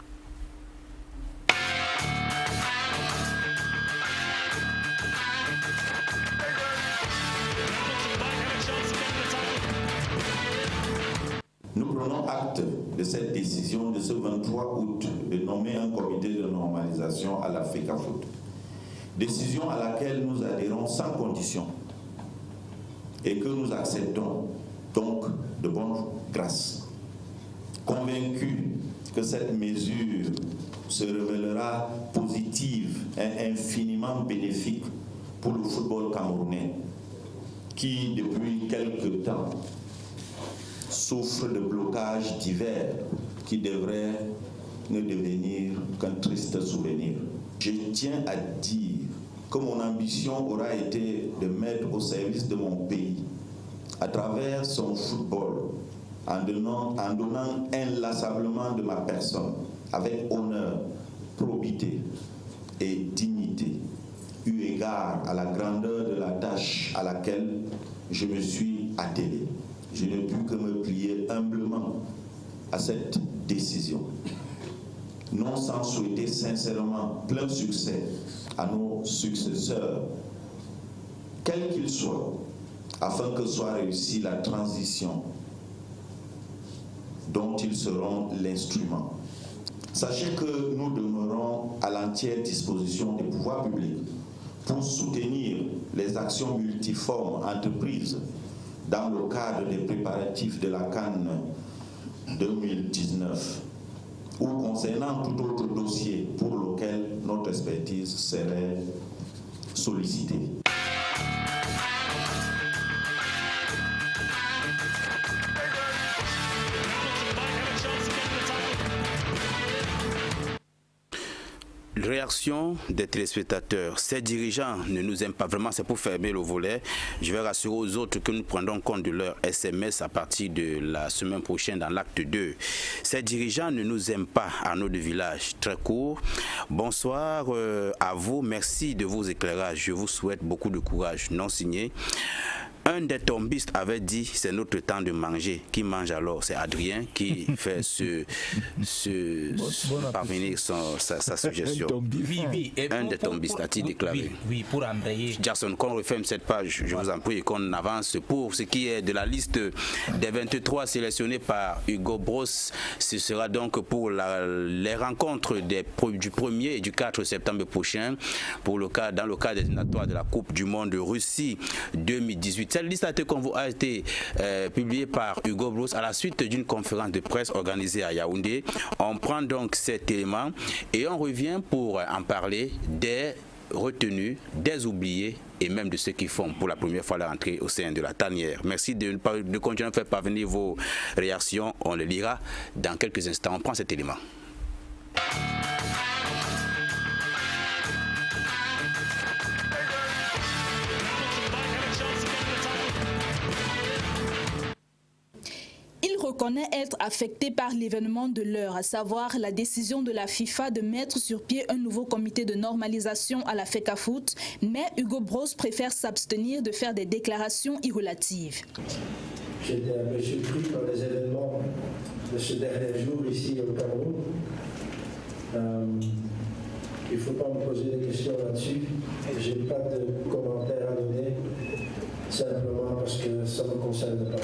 Nous prenons acte de cette décision de ce 23 août de nommer un comité de normalisation à la FECAFOOT. Décision à laquelle nous adhérons sans condition et que nous acceptons donc de bonne grâce. Convaincus que cette mesure se révélera positive et infiniment bénéfique pour le football camerounais qui, depuis quelque temps, souffre de blocages divers qui devraient ne devenir qu'un triste souvenir. Je tiens à dire que mon ambition aura été de mettre au service de mon pays, à travers son football, en donnant inlassablement de ma personne, avec honneur, probité et dignité, eu égard à la grandeur de la tâche à laquelle je me suis attelé. Je n'ai pu que me plier humblement à cette décision, non sans souhaiter sincèrement plein succès à nos successeurs, quels qu'ils soient, afin que soit réussie la transition dont ils seront l'instrument. Sachez que nous demeurons à l'entière disposition des pouvoirs publics pour soutenir les actions multiformes entreprises dans le cadre des préparatifs de la CAN 2019 ou concernant tout autre dossier pour lequel notre expertise serait sollicitée. Réaction des téléspectateurs. Ces dirigeants ne nous aiment pas. Vraiment, c'est pour fermer le volet. Je vais rassurer aux autres que nous prendrons compte de leur SMS à partir de la semaine prochaine dans l'acte 2. Ces dirigeants ne nous aiment pas. Arnaud de Village, très court. Bonsoir à vous. Merci de vos éclairages. Je vous souhaite beaucoup de courage. Non signé. Un des tombistes avait dit c'est notre temps de manger. Qui mange alors? C'est Adrien qui fait parvenir sa suggestion. Un des tombistes a-t-il déclaré. Oui, pour embrayer. Jackson, qu'on referme cette page, je vous en prie, et qu'on avance pour ce qui est de la liste des 23 sélectionnés par Hugo Bros. Ce sera donc pour les rencontres du 1er et du 4 septembre prochain dans le cadre des éliminatoires de la Coupe du Monde de Russie 2018. Cette liste a été publiée par Hugo Bros à la suite d'une conférence de presse organisée à Yaoundé. On prend donc cet élément et on revient pour en parler des retenus, des oubliés et même de ceux qui font pour la première fois la rentrée au sein de la tanière. Merci de continuer à faire parvenir vos réactions. On les lira dans quelques instants. On prend cet élément. Reconnaît être affecté par l'événement de l'heure, à savoir la décision de la FIFA de mettre sur pied un nouveau comité de normalisation à la FECAFOOT, mais Hugo Bros préfère s'abstenir de faire des déclarations irrelatives. J'étais un peu surpris par les événements de ce dernier jour ici au Cameroun. Il ne faut pas me poser des questions là-dessus. Je n'ai pas de commentaires à donner, simplement parce que ça ne me concerne pas.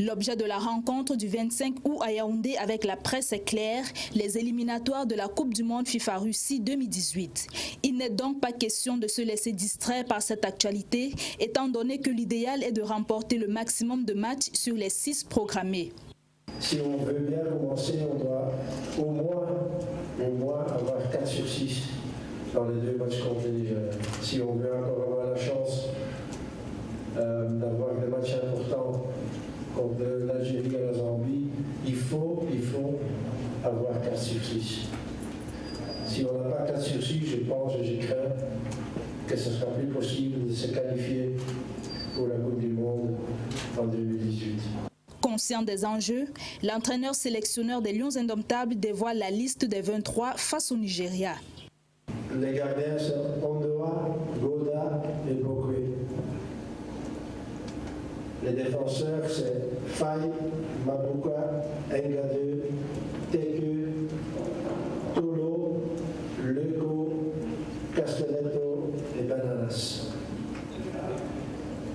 L'objet de la rencontre du 25 août à Yaoundé avec la presse est clair, les éliminatoires de la Coupe du Monde FIFA Russie 2018. Il n'est donc pas question de se laisser distraire par cette actualité, étant donné que l'idéal est de remporter le maximum de matchs sur les 6 programmés. Si on veut bien commencer, on doit au moins avoir 4 sur 6 dans les 2 matchs contre les Nigériens. Si on veut encore avoir la chance d'avoir des matchs importants contre l'Algérie et la Zambie, il faut avoir 4 sur 6. Si on n'a pas 4 sur 6, je pense et je crains que ce sera plus possible de se qualifier pour la Coupe du Monde en 2018. Conscient des enjeux, l'entraîneur sélectionneur des Lions Indomptables dévoile la liste des 23 face au Nigeria. Les gardiens sont Ondoa, Goda et Bokwe. Les défenseurs, c'est Faye, Mabuka, Engade, Teke, Tolo, Leko, Castelletto et Bananas.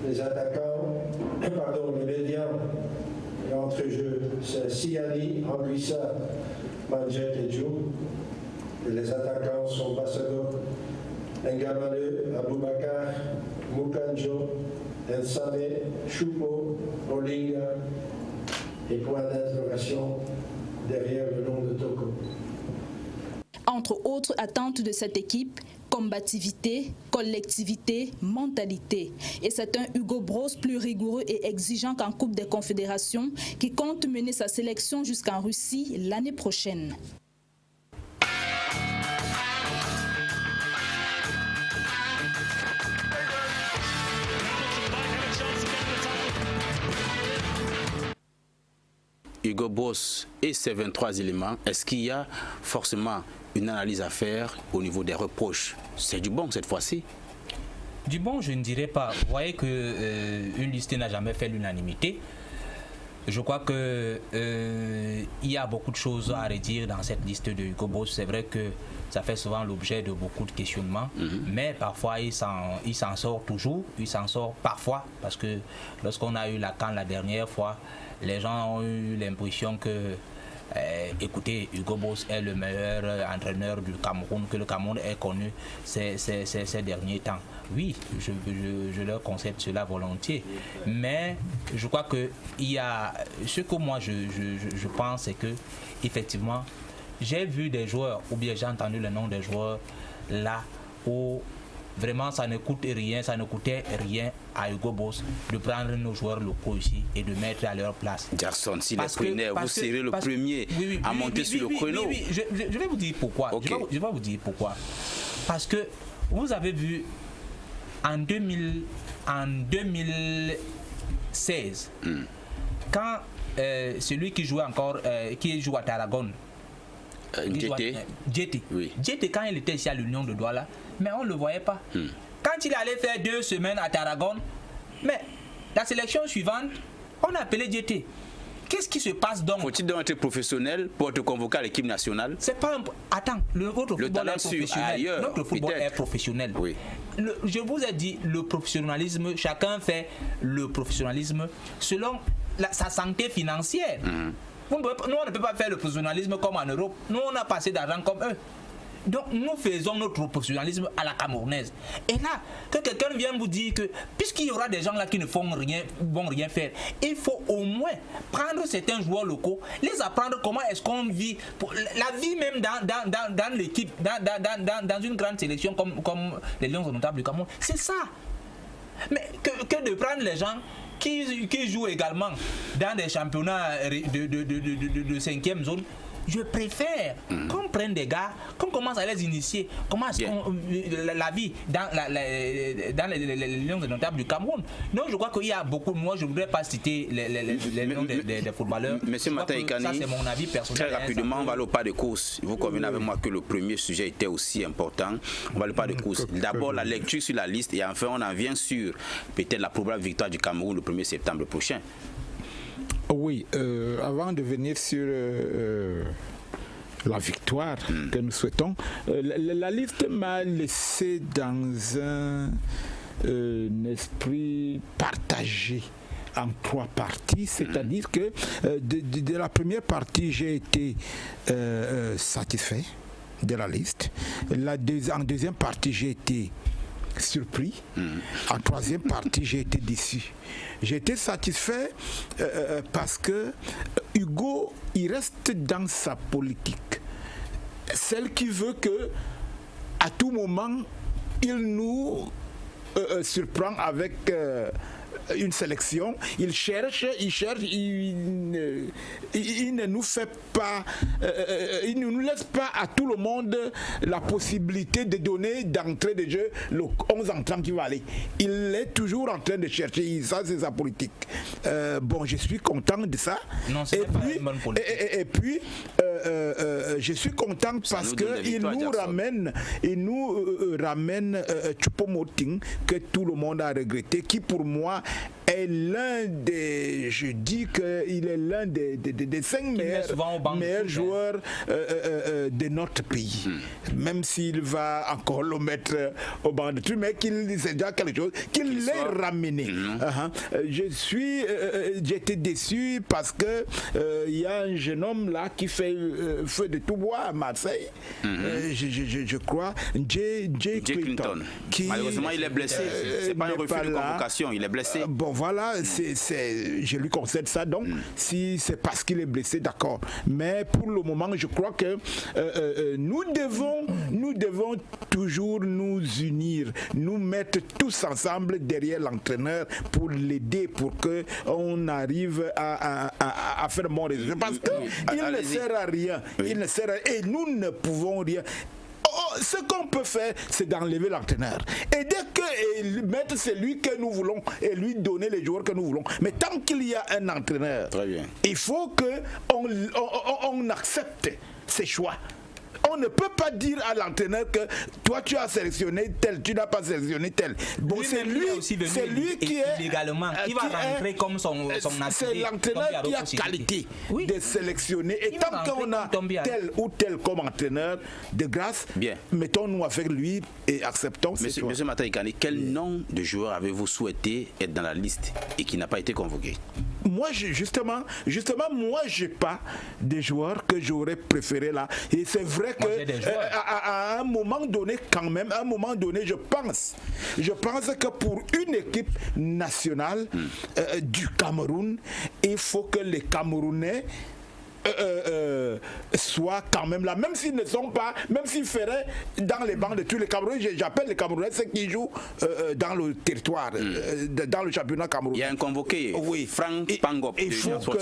Les attaquants, les médians, l'entrejeu, c'est Siani, Anguissa, Manjet et Joe. Et les attaquants sont Bassago, Ngamale, Aboubakar, Mukanjo, Nsame, Choupo, Olinga et point d'interrogation derrière le nom de Toko. Entre autres attentes de cette équipe, combativité, collectivité, mentalité. Et c'est un Hugo Bros plus rigoureux et exigeant qu'en Coupe des Confédérations qui compte mener sa sélection jusqu'en Russie l'année prochaine. Hugo Boss et ses 23 éléments, est-ce qu'il y a forcément une analyse à faire au niveau des reproches? C'est du bon cette fois-ci? Du bon, je ne dirais pas. Vous voyez qu'une liste n'a jamais fait l'unanimité. Je crois qu'il y a beaucoup de choses à redire dans cette liste de Hugo Boss. C'est vrai que ça fait souvent l'objet de beaucoup de questionnements, mais parfois il s'en sort toujours, il s'en sort parfois, parce que lorsqu'on a eu la CAN la dernière fois, les gens ont eu l'impression que écoutez, Hugo Boss est le meilleur entraîneur du Cameroun, que le Cameroun ait connu ces derniers temps. Oui, je leur concède cela volontiers. Mais je crois que il y a ce que moi je pense, c'est que effectivement, j'ai vu des joueurs, ou bien j'ai entendu le nom des joueurs là où vraiment ça ne coûte rien, ça ne coûtait rien à Hugo Boss de prendre nos joueurs locaux ici et de mettre à leur place. Gerson, s'il est preneur, vous serez le premier à monter sur le chrono. Oui, je vais vous dire pourquoi. Okay. Je vais vous dire pourquoi. Parce que vous avez vu en 2016, quand celui qui jouait encore, qui joue à Tarragone, Djété, quand il était ici à l'Union de Douala, mais on ne le voyait pas. Quand il allait faire 2 semaines à Tarragone, mais la sélection suivante, on a appelé Djété. Qu'est-ce qui se passe donc? Faut-il donc être professionnel pour te convoquer à l'équipe nationale? C'est pas attends, votre football est professionnel. Notre football est professionnel. Oui. Je vous ai dit, le professionnalisme, chacun fait le professionnalisme selon sa santé financière. Nous, on ne peut pas faire le professionnalisme comme en Europe. Nous, on a passé d'argent comme eux. Donc, nous faisons notre professionnalisme à la camerounaise. Et là, que quelqu'un vienne vous dire que, puisqu'il y aura des gens là qui ne vont rien faire, il faut au moins prendre certains joueurs locaux, les apprendre comment est-ce qu'on vit, la vie même dans l'équipe, dans une grande sélection comme les Lions Indomptables du Cameroun. C'est ça. Mais que de prendre les gens qui jouent également dans des championnats de 5e zone, je préfère qu'on prenne des gars, qu'on commence à les initier. Comment est-ce qu'on la vie dans les Lions Indomptables du Cameroun. Donc je crois qu'il y a beaucoup. Moi, je ne voudrais pas citer les noms des footballeurs. Monsieur Mataïkani, ça c'est mon avis personnel. Très rapidement, on va aller au pas de course. Vous convenez avec moi que le premier sujet était aussi important. On va aller au pas de course. D'abord la lecture sur la liste et enfin on en vient sur peut-être la probable victoire du Cameroun le 1er septembre prochain. Oui, avant de venir sur la victoire que nous souhaitons, la liste m'a laissé dans un esprit partagé en 3 parties, c'est-à-dire que de la première partie, j'ai été satisfait de la liste. En deuxième partie, j'ai été surpris. En 3e partie, j'ai été déçu. J'ai été satisfait parce que Hugo, il reste dans sa politique. Celle qui veut que, à tout moment, il nous surprend avec une sélection, il cherche, il ne nous fait pas, il ne nous laisse pas à tout le monde la possibilité de donner d'entrée de jeu le 11 entrant qui va aller. Il est toujours en train de chercher, ça c'est sa politique. Bon, je suis content de ça. Non, c'est pas une bonne politique. Et puis, je suis content parce qu'il nous ramène Choupo-Moting, que tout le monde a regretté, qui pour moi est l'un des, je dis qu'il est l'un des 5 meilleurs joueurs de notre pays. Même s'il va encore le mettre au banc de trucs, mais c'est déjà quelque chose qu'il l'ait ramené. J'étais déçu parce que il y a un jeune homme là qui fait feu de tout bois à Marseille. Je crois, Jay Clinton. Malheureusement, il est blessé. C'est pas un refus de convocation, il est blessé. Bon, voilà, je lui concède ça. Donc, si c'est parce qu'il est blessé, d'accord. Mais pour le moment, je crois que nous devons toujours nous unir, nous mettre tous ensemble derrière l'entraîneur pour l'aider, pour qu'on arrive à faire bon résultat. Parce qu'il ne sert à rien. Il ne sert à rien. Et nous ne pouvons rien. Ce qu'on peut faire, c'est d'enlever l'entraîneur. Et dès que mettre celui que nous voulons et lui donner les joueurs que nous voulons. Mais tant qu'il y a un entraîneur, il faut qu'on accepte ses choix. On ne peut pas dire à l'entraîneur que toi tu as sélectionné tel, tu n'as pas sélectionné tel. Bon, c'est lui qui est illégalement, qui va rentrer comme son c'est l'entraîneur qui a qualité de sélectionner. Et tant qu'on a tel ou tel comme entraîneur, de grâce, mettons-nous avec lui et acceptons. Monsieur Mataïkane, quel nom de joueur avez-vous souhaité être dans la liste et qui n'a pas été convoqué? Moi, justement, moi, j'ai pas de joueurs que j'aurais préféré là. Et c'est vrai que à un moment donné, quand même, je pense que pour une équipe nationale du Cameroun, il faut que les Camerounais soient quand même là, même s'ils ne sont pas, même s'ils feraient dans les bancs de tous les Camerounais. J'appelle les Camerounais ceux qui jouent dans le territoire, dans le championnat camerounais. Il y a un convoqué, Franck Pangop. Il faut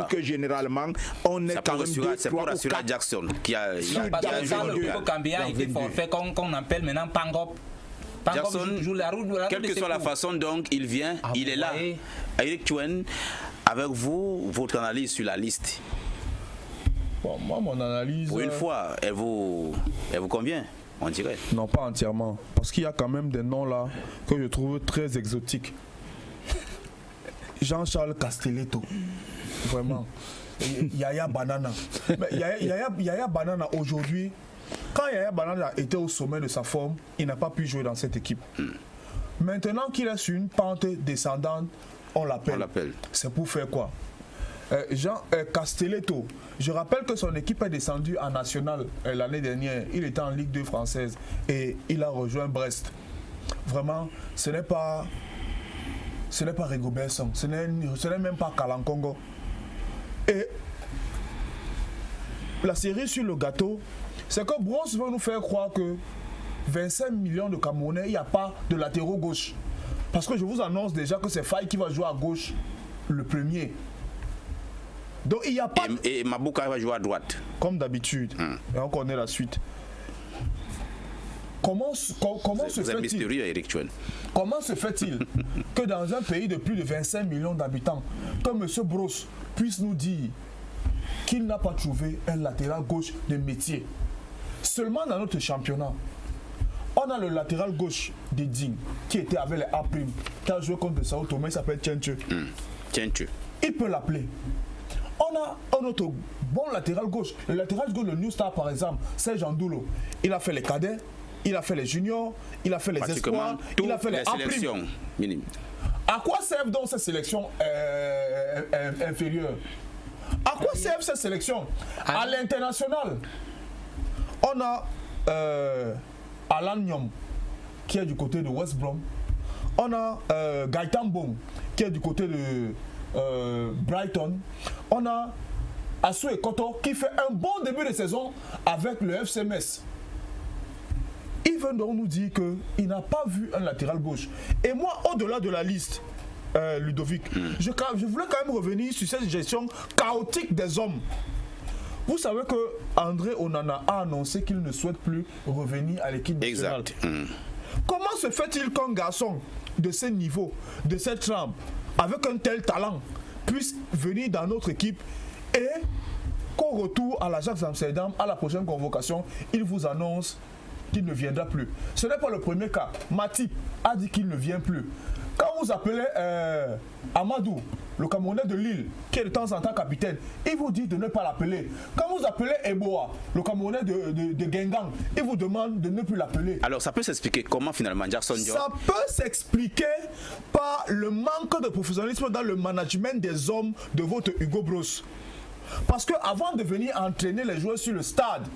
que généralement on est quand même c'est pour rassurer Jackson qui a le Cambia était forfait qu'on appelle maintenant Pangop. Jackson, quelle que soit la façon dont il vient, il est là. Eric Chuen, avec vous, votre analyse sur la liste. Bon, moi, mon analyse... Pour une fois, elle vous convient, on dirait. Non, pas entièrement. Parce qu'il y a quand même des noms là que je trouve très exotiques. Jean-Charles Castelletto. Vraiment. Yaya Banana. Mais Yaya Banana, aujourd'hui, quand Yaya Banana était au sommet de sa forme, il n'a pas pu jouer dans cette équipe. Maintenant qu'il est sur une pente descendante, on l'appelle. C'est pour faire quoi? Jean Castelletto, je rappelle que son équipe est descendue en national l'année dernière. Il était en Ligue 2 française et il a rejoint Brest. Vraiment, ce n'est pas Rigobert Song, ce n'est même pas Kalankongo. Et la série sur le gâteau, c'est que Bros veut nous faire croire que 25 millions de Camerounais, il n'y a pas de latéraux gauche. Parce que je vous annonce déjà que c'est Faye qui va jouer à gauche le premier. Donc il n'y a pas... Et Mabouka va jouer à droite. Comme d'habitude. Et on connaît la suite. Comment se fait-il que dans un pays de plus de 25 millions d'habitants, que M. Bros puisse nous dire qu'il n'a pas trouvé un latéral gauche de métier? Seulement dans notre championnat, on a le latéral gauche de Digne qui était avec les A', qui a joué contre Sao Tomé, il s'appelle Tchenche. Il peut l'appeler. On a un autre bon latéral gauche. Le latéral gauche, le New Star par exemple, c'est Jean Doulo. Il a fait les cadets, il a fait les juniors, il a fait les espoirs, il a fait les sélections minimes. À quoi servent donc ces sélections inférieures? À quoi servent ces sélections? À l'international, on a Alan Nyom qui est du côté de West Brom. On a Gaëtan Bong qui est du côté de Brighton. On a Assou Ekoto qui fait un bon début de saison avec le FC Metz. Il veut donc nous dire qu'il n'a pas vu un latéral gauche. Et moi, au-delà de la liste, Ludovic. Je voulais quand même revenir sur cette gestion chaotique des hommes. Vous savez que André Onana a annoncé qu'il ne souhaite plus revenir à l'équipe nationale. Exact. Comment se fait-il qu'un garçon de ce niveau, de cette trempe, avec un tel talent, puisse venir dans notre équipe et qu'au retour à l'Ajax Amsterdam, à la prochaine convocation, il vous annonce qu'il ne viendra plus? Ce n'est pas le premier cas. Matip a dit qu'il ne vient plus. Quand vous appelez Amadou, le Camerounais de Lille, qui est de temps en temps capitaine, il vous dit de ne pas l'appeler. Quand vous appelez Eboa, le Camerounais de Guingamp, il vous demande de ne plus l'appeler. Alors ça peut s'expliquer comment finalement, Jackson Diop? Ça peut s'expliquer par le manque de professionnalisme dans le management des hommes de votre Hugo Broos. Parce qu'avant de venir entraîner les joueurs sur le stade,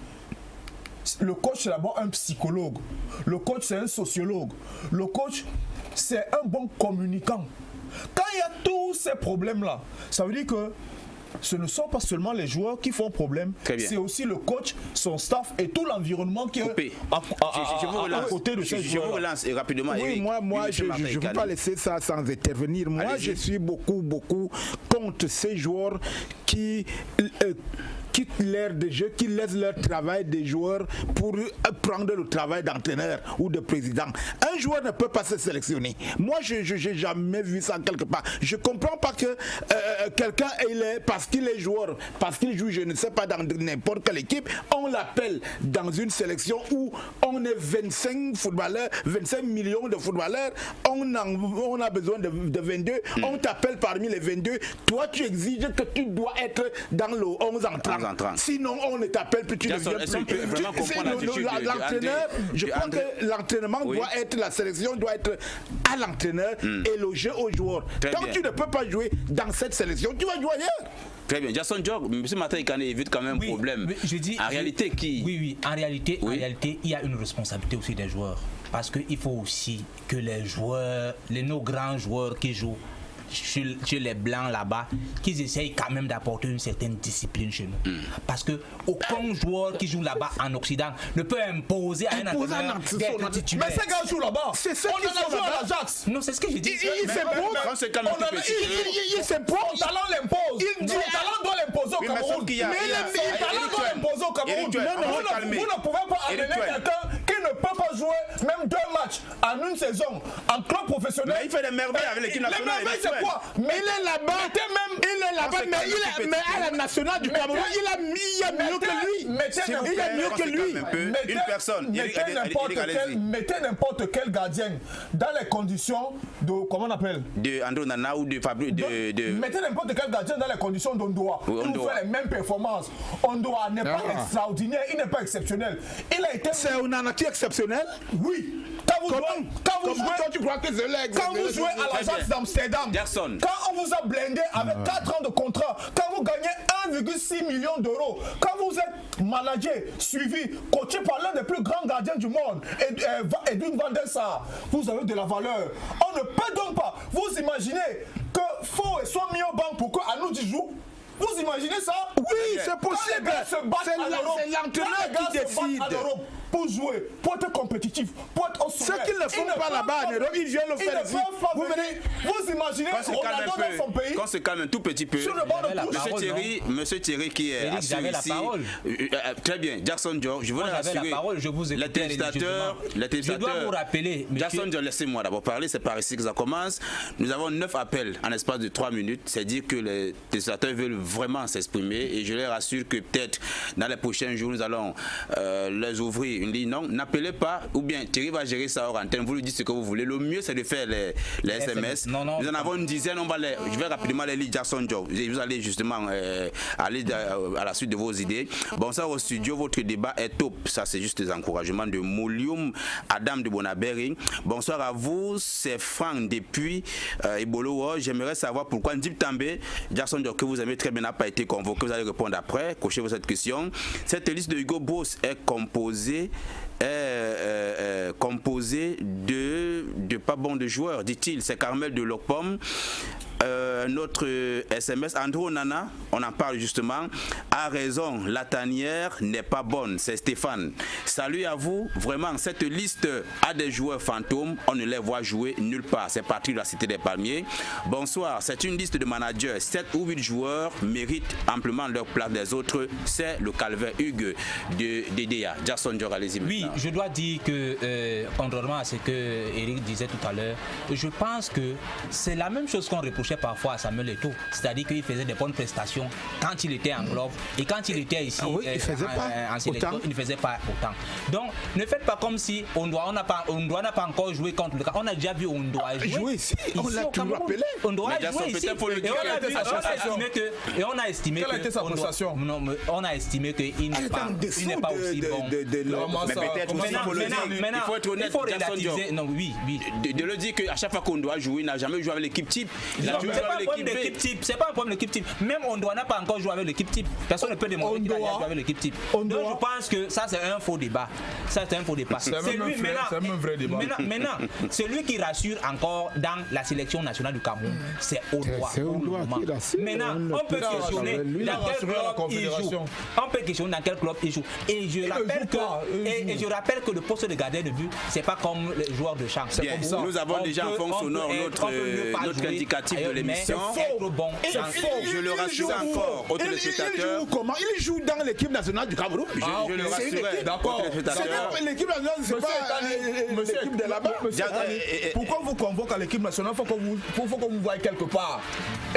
le coach c'est d'abord un psychologue, le coach c'est un sociologue, le coach c'est un bon communicant. Quand il y a tous ces problèmes-là, ça veut dire que ce ne sont pas seulement les joueurs qui font problème, c'est aussi le coach, son staff et tout l'environnement qui est à côté de ces joueurs. Je vous relance rapidement. Oui, moi je ne veux pas laisser ça sans intervenir. Moi, je suis beaucoup contre ces joueurs qui quittent l'air de jeu, qui laissent leur travail des joueurs pour prendre le travail d'entraîneur ou de président. Un joueur ne peut pas se sélectionner. Moi, je n'ai jamais vu ça quelque part. Je ne comprends pas que quelqu'un, parce qu'il est joueur, parce qu'il joue, je ne sais pas, dans n'importe quelle équipe, on l'appelle dans une sélection où on est 25 footballeurs, 25 millions de footballeurs, on a besoin de 22, on t'appelle parmi les 22, toi tu exiges que tu dois être dans le 11 entrant. Sinon, on ne t'appelle plus, tu ne viens plus. L'entraîneur, je crois que l'entraînement doit être, la sélection doit être à l'entraîneur et le jeu aux joueurs. Tant que tu ne peux pas jouer dans cette sélection, tu vas jouer ailleurs. Très bien. Jackson Diop, M. Martin Kane évite quand même un problème. En réalité, en réalité, il y a une responsabilité aussi des joueurs. Parce qu'il faut aussi que les joueurs, nos grands joueurs qui jouent chez les blancs là-bas, qu'ils essayent quand même d'apporter une certaine discipline chez nous. Parce que aucun joueur qui joue là-bas en Occident ne peut imposer à un entraîneur d'être titulaire. Mais ces gars jouent là-bas. C'est ça qui sont là-bas. L'Ajax. Non, c'est ce que j'ai dit. Il s'impose. Il s'impose. Son talent l'impose. Son talent doit l'imposer au Cameroun. Mais son talent doit l'imposer au Cameroun. Vous ne pouvez pas amener quelqu'un qui ne peut pas jouer même 2 matchs en une saison en club professionnel. Mais il fait des merveilles avec l'équipe nationale. Quoi? Mais il est là-bas, mais à la nationale du Cameroun, il a mieux que lui. Il a mieux que lui. Une personne. Mettez n'importe quel gardien dans les conditions de, comment on appelle, de André Onana ou de Fabio. Mettez n'importe quel gardien dans les conditions d'Ondoa. Il vous fait les mêmes performances. Ondoa n'est pas extraordinaire, il n'est pas exceptionnel. Il a été. C'est Onana qui est exceptionnel? Oui. Quand vous jouez à l'Ajax d'Amsterdam, quand on vous a blindé avec 4 ans de contrat, quand vous gagnez 1,6 million d'euros, quand vous êtes managé, suivi, coaché par l'un des plus grands gardiens du monde, Edwin van der Sar, vous avez de la valeur. On ne peut donc pas. Vous imaginez que Faux soit mis au banc pour que Anoudi joue? Vous imaginez ça? Oui, c'est possible. C'est l'entraîneur qui décide. Pour jouer, pour être compétitif, pour être au sommet. Ce qu'ils ne font pas là-bas, ils viennent le faire ici. Vous imaginez Ronaldo dans son pays? Qu'on se calme un tout petit peu. Monsieur Thierry qui est assuré ici. Très bien, Jackson Diop, je voudrais rassurer les téléspectateurs. Je dois vous rappeler. Jackson Diop, laissez-moi d'abord parler, c'est par ici que ça commence. Nous avons 9 appels en espace de 3 minutes. C'est dire que les téléspectateurs veulent vraiment s'exprimer et je les rassure que peut-être dans les prochains jours, nous allons les ouvrir une ligne. Non, n'appelez pas, ou bien Thierry va gérer ça hors antenne, vous lui dites ce que vous voulez. Le mieux, c'est de faire les SMS. Nous en avons une dizaine, je vais rapidement les lire. Jackson Diop, vous allez justement aller à la suite de vos idées. Bonsoir au studio, votre débat est top. Ça, c'est juste des encouragements de Moulium, Adam de Bonaberi. Bonsoir à vous, c'est Franck depuis Ebolo. J'aimerais savoir pourquoi Ndip També, Jackson Diop, que vous aimez très bien, n'a pas été convoqué. Vous allez répondre après. Cochez-vous cette question. Cette liste de Hugo Broos est composée est composé de pas bons de joueurs, dit-il. C'est Carmel de Lopom. Notre SMS, Andrew Nana, on en parle justement, a raison, la tanière n'est pas bonne, c'est Stéphane. Salut à vous, vraiment, cette liste a des joueurs fantômes, on ne les voit jouer nulle part, c'est parti de la Cité des Palmiers. Bonsoir, c'est une liste de managers, 7 ou 8 joueurs méritent amplement leur place des autres, c'est le calvaire Hugues de DDA. Jackson Dior, allez-y maintenant. Oui, je dois dire que, contrairement à ce que Eric disait tout à l'heure, je pense que c'est la même chose qu'on reprochait parfois à Samuel Eto'o, c'est-à-dire qu'il faisait des bonnes prestations quand il était en globe et quand il était ici en sélection, il ne faisait pas autant. Donc ne faites pas comme si Ondoa n'a pas encore joué contre le cas. On a déjà vu Ondoa jouer ici, on l'a toujours rappelé. Ondoa a joué ici et on a estimé quelle était sa prestation? On a estimé qu'il n'est pas aussi bon. Mais peut-être aussi, il faut être honnête, il faut relativiser. Non, oui. De le dire qu'à chaque fois qu'on doit jouer, il n'a jamais joué avec l'équipe type. C'est pas un problème de l'équipe type. Même Ondoa n'a pas encore joué avec l'équipe type. Personne ne peut démontrer qu'il a joué avec l'équipe type. Donc je pense que ça c'est un faux débat. C'est un même vrai débat. Maintenant, celui qui rassure encore dans la sélection nationale du Cameroun, c'est Ondoa. Maintenant, on peut questionner dans quel club il joue. On peut questionner dans quel club il joue. Et je rappelle que le poste de gardien de but, c'est pas comme les joueurs de champ. Nous avons déjà en fond sonore notre indicatif de l'émission. Je le rassure encore aux téléspectateurs. Il joue dans l'équipe nationale du Cameroun. Je le rassurerai aux téléspectateurs. L'équipe nationale, c'est pas l'équipe de là-bas. Pourquoi vous convoquez à l'équipe nationale? Il faut qu'on vous voie quelque part.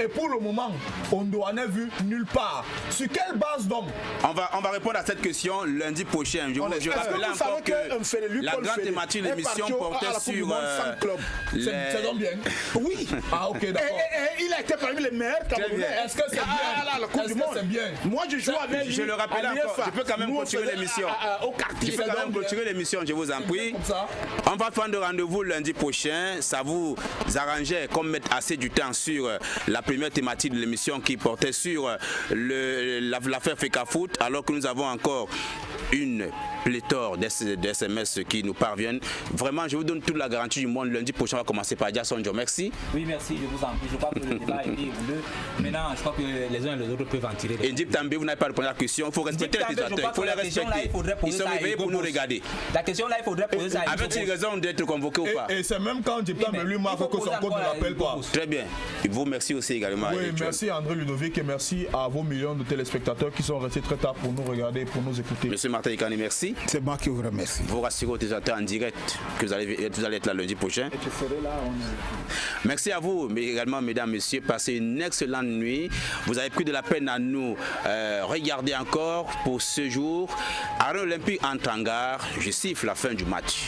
Et pour le moment, on doit en vu nulle part. Sur quelle base donc? On va répondre à cette question lundi prochain. Je rappelle encore que la grande thématique de l'émission portait sur c'est donc bien. Oui. Ah ok, d'accord. Il a été parmi les meilleurs Camerounais. Est-ce que c'est bien? La Coupe du Monde, c'est bien. Moi, je joue avec lui. Je le rappelle encore. Je peux quand même continuer l'émission. Je peux quand même continuer l'émission, je vous en prie. On va prendre rendez-vous lundi prochain. Ça vous arrangeait qu'on mette assez du temps sur la première thématique de l'émission qui portait sur l'affaire Fecafoot, alors que nous avons encore une pléthore d'SMS qui nous parviennent. Vraiment, je vous donne toute la garantie du monde. Lundi prochain, on va commencer par Jason Joe. Merci. Oui, merci, je vous en prie. Je crois que le débat a été houleux. Maintenant, je crois que les uns et les autres peuvent en tirer. Et Ndip També, vous n'avez pas répondu à la question. Il faut respecter les utilisateurs. Il faut les respecter. Ils sont réveillés pour nous regarder. La question là, il faudrait poser ça. Avait-il raison d'être convoqué ou pas? Et c'est même quand Ndip També lui marque que son compte ne l'appelle pas. Très bien. Et vous, merci aussi également. Oui, merci André Ludovic et merci à vos millions de téléspectateurs qui sont restés très tard pour nous regarder, pour nous écouter. Monsieur Martin Ikane, merci. C'est moi qui vous remercie. Vous rassurez aux téléspectateurs en direct que vous allez être là lundi prochain. Et tu serai là. Merci à vous, mais également, mesdames, messieurs. Passez une excellente nuit. Vous avez pris de la peine à nous regarder encore pour ce jour. Arène Olympique en Tangar, je siffle la fin du match.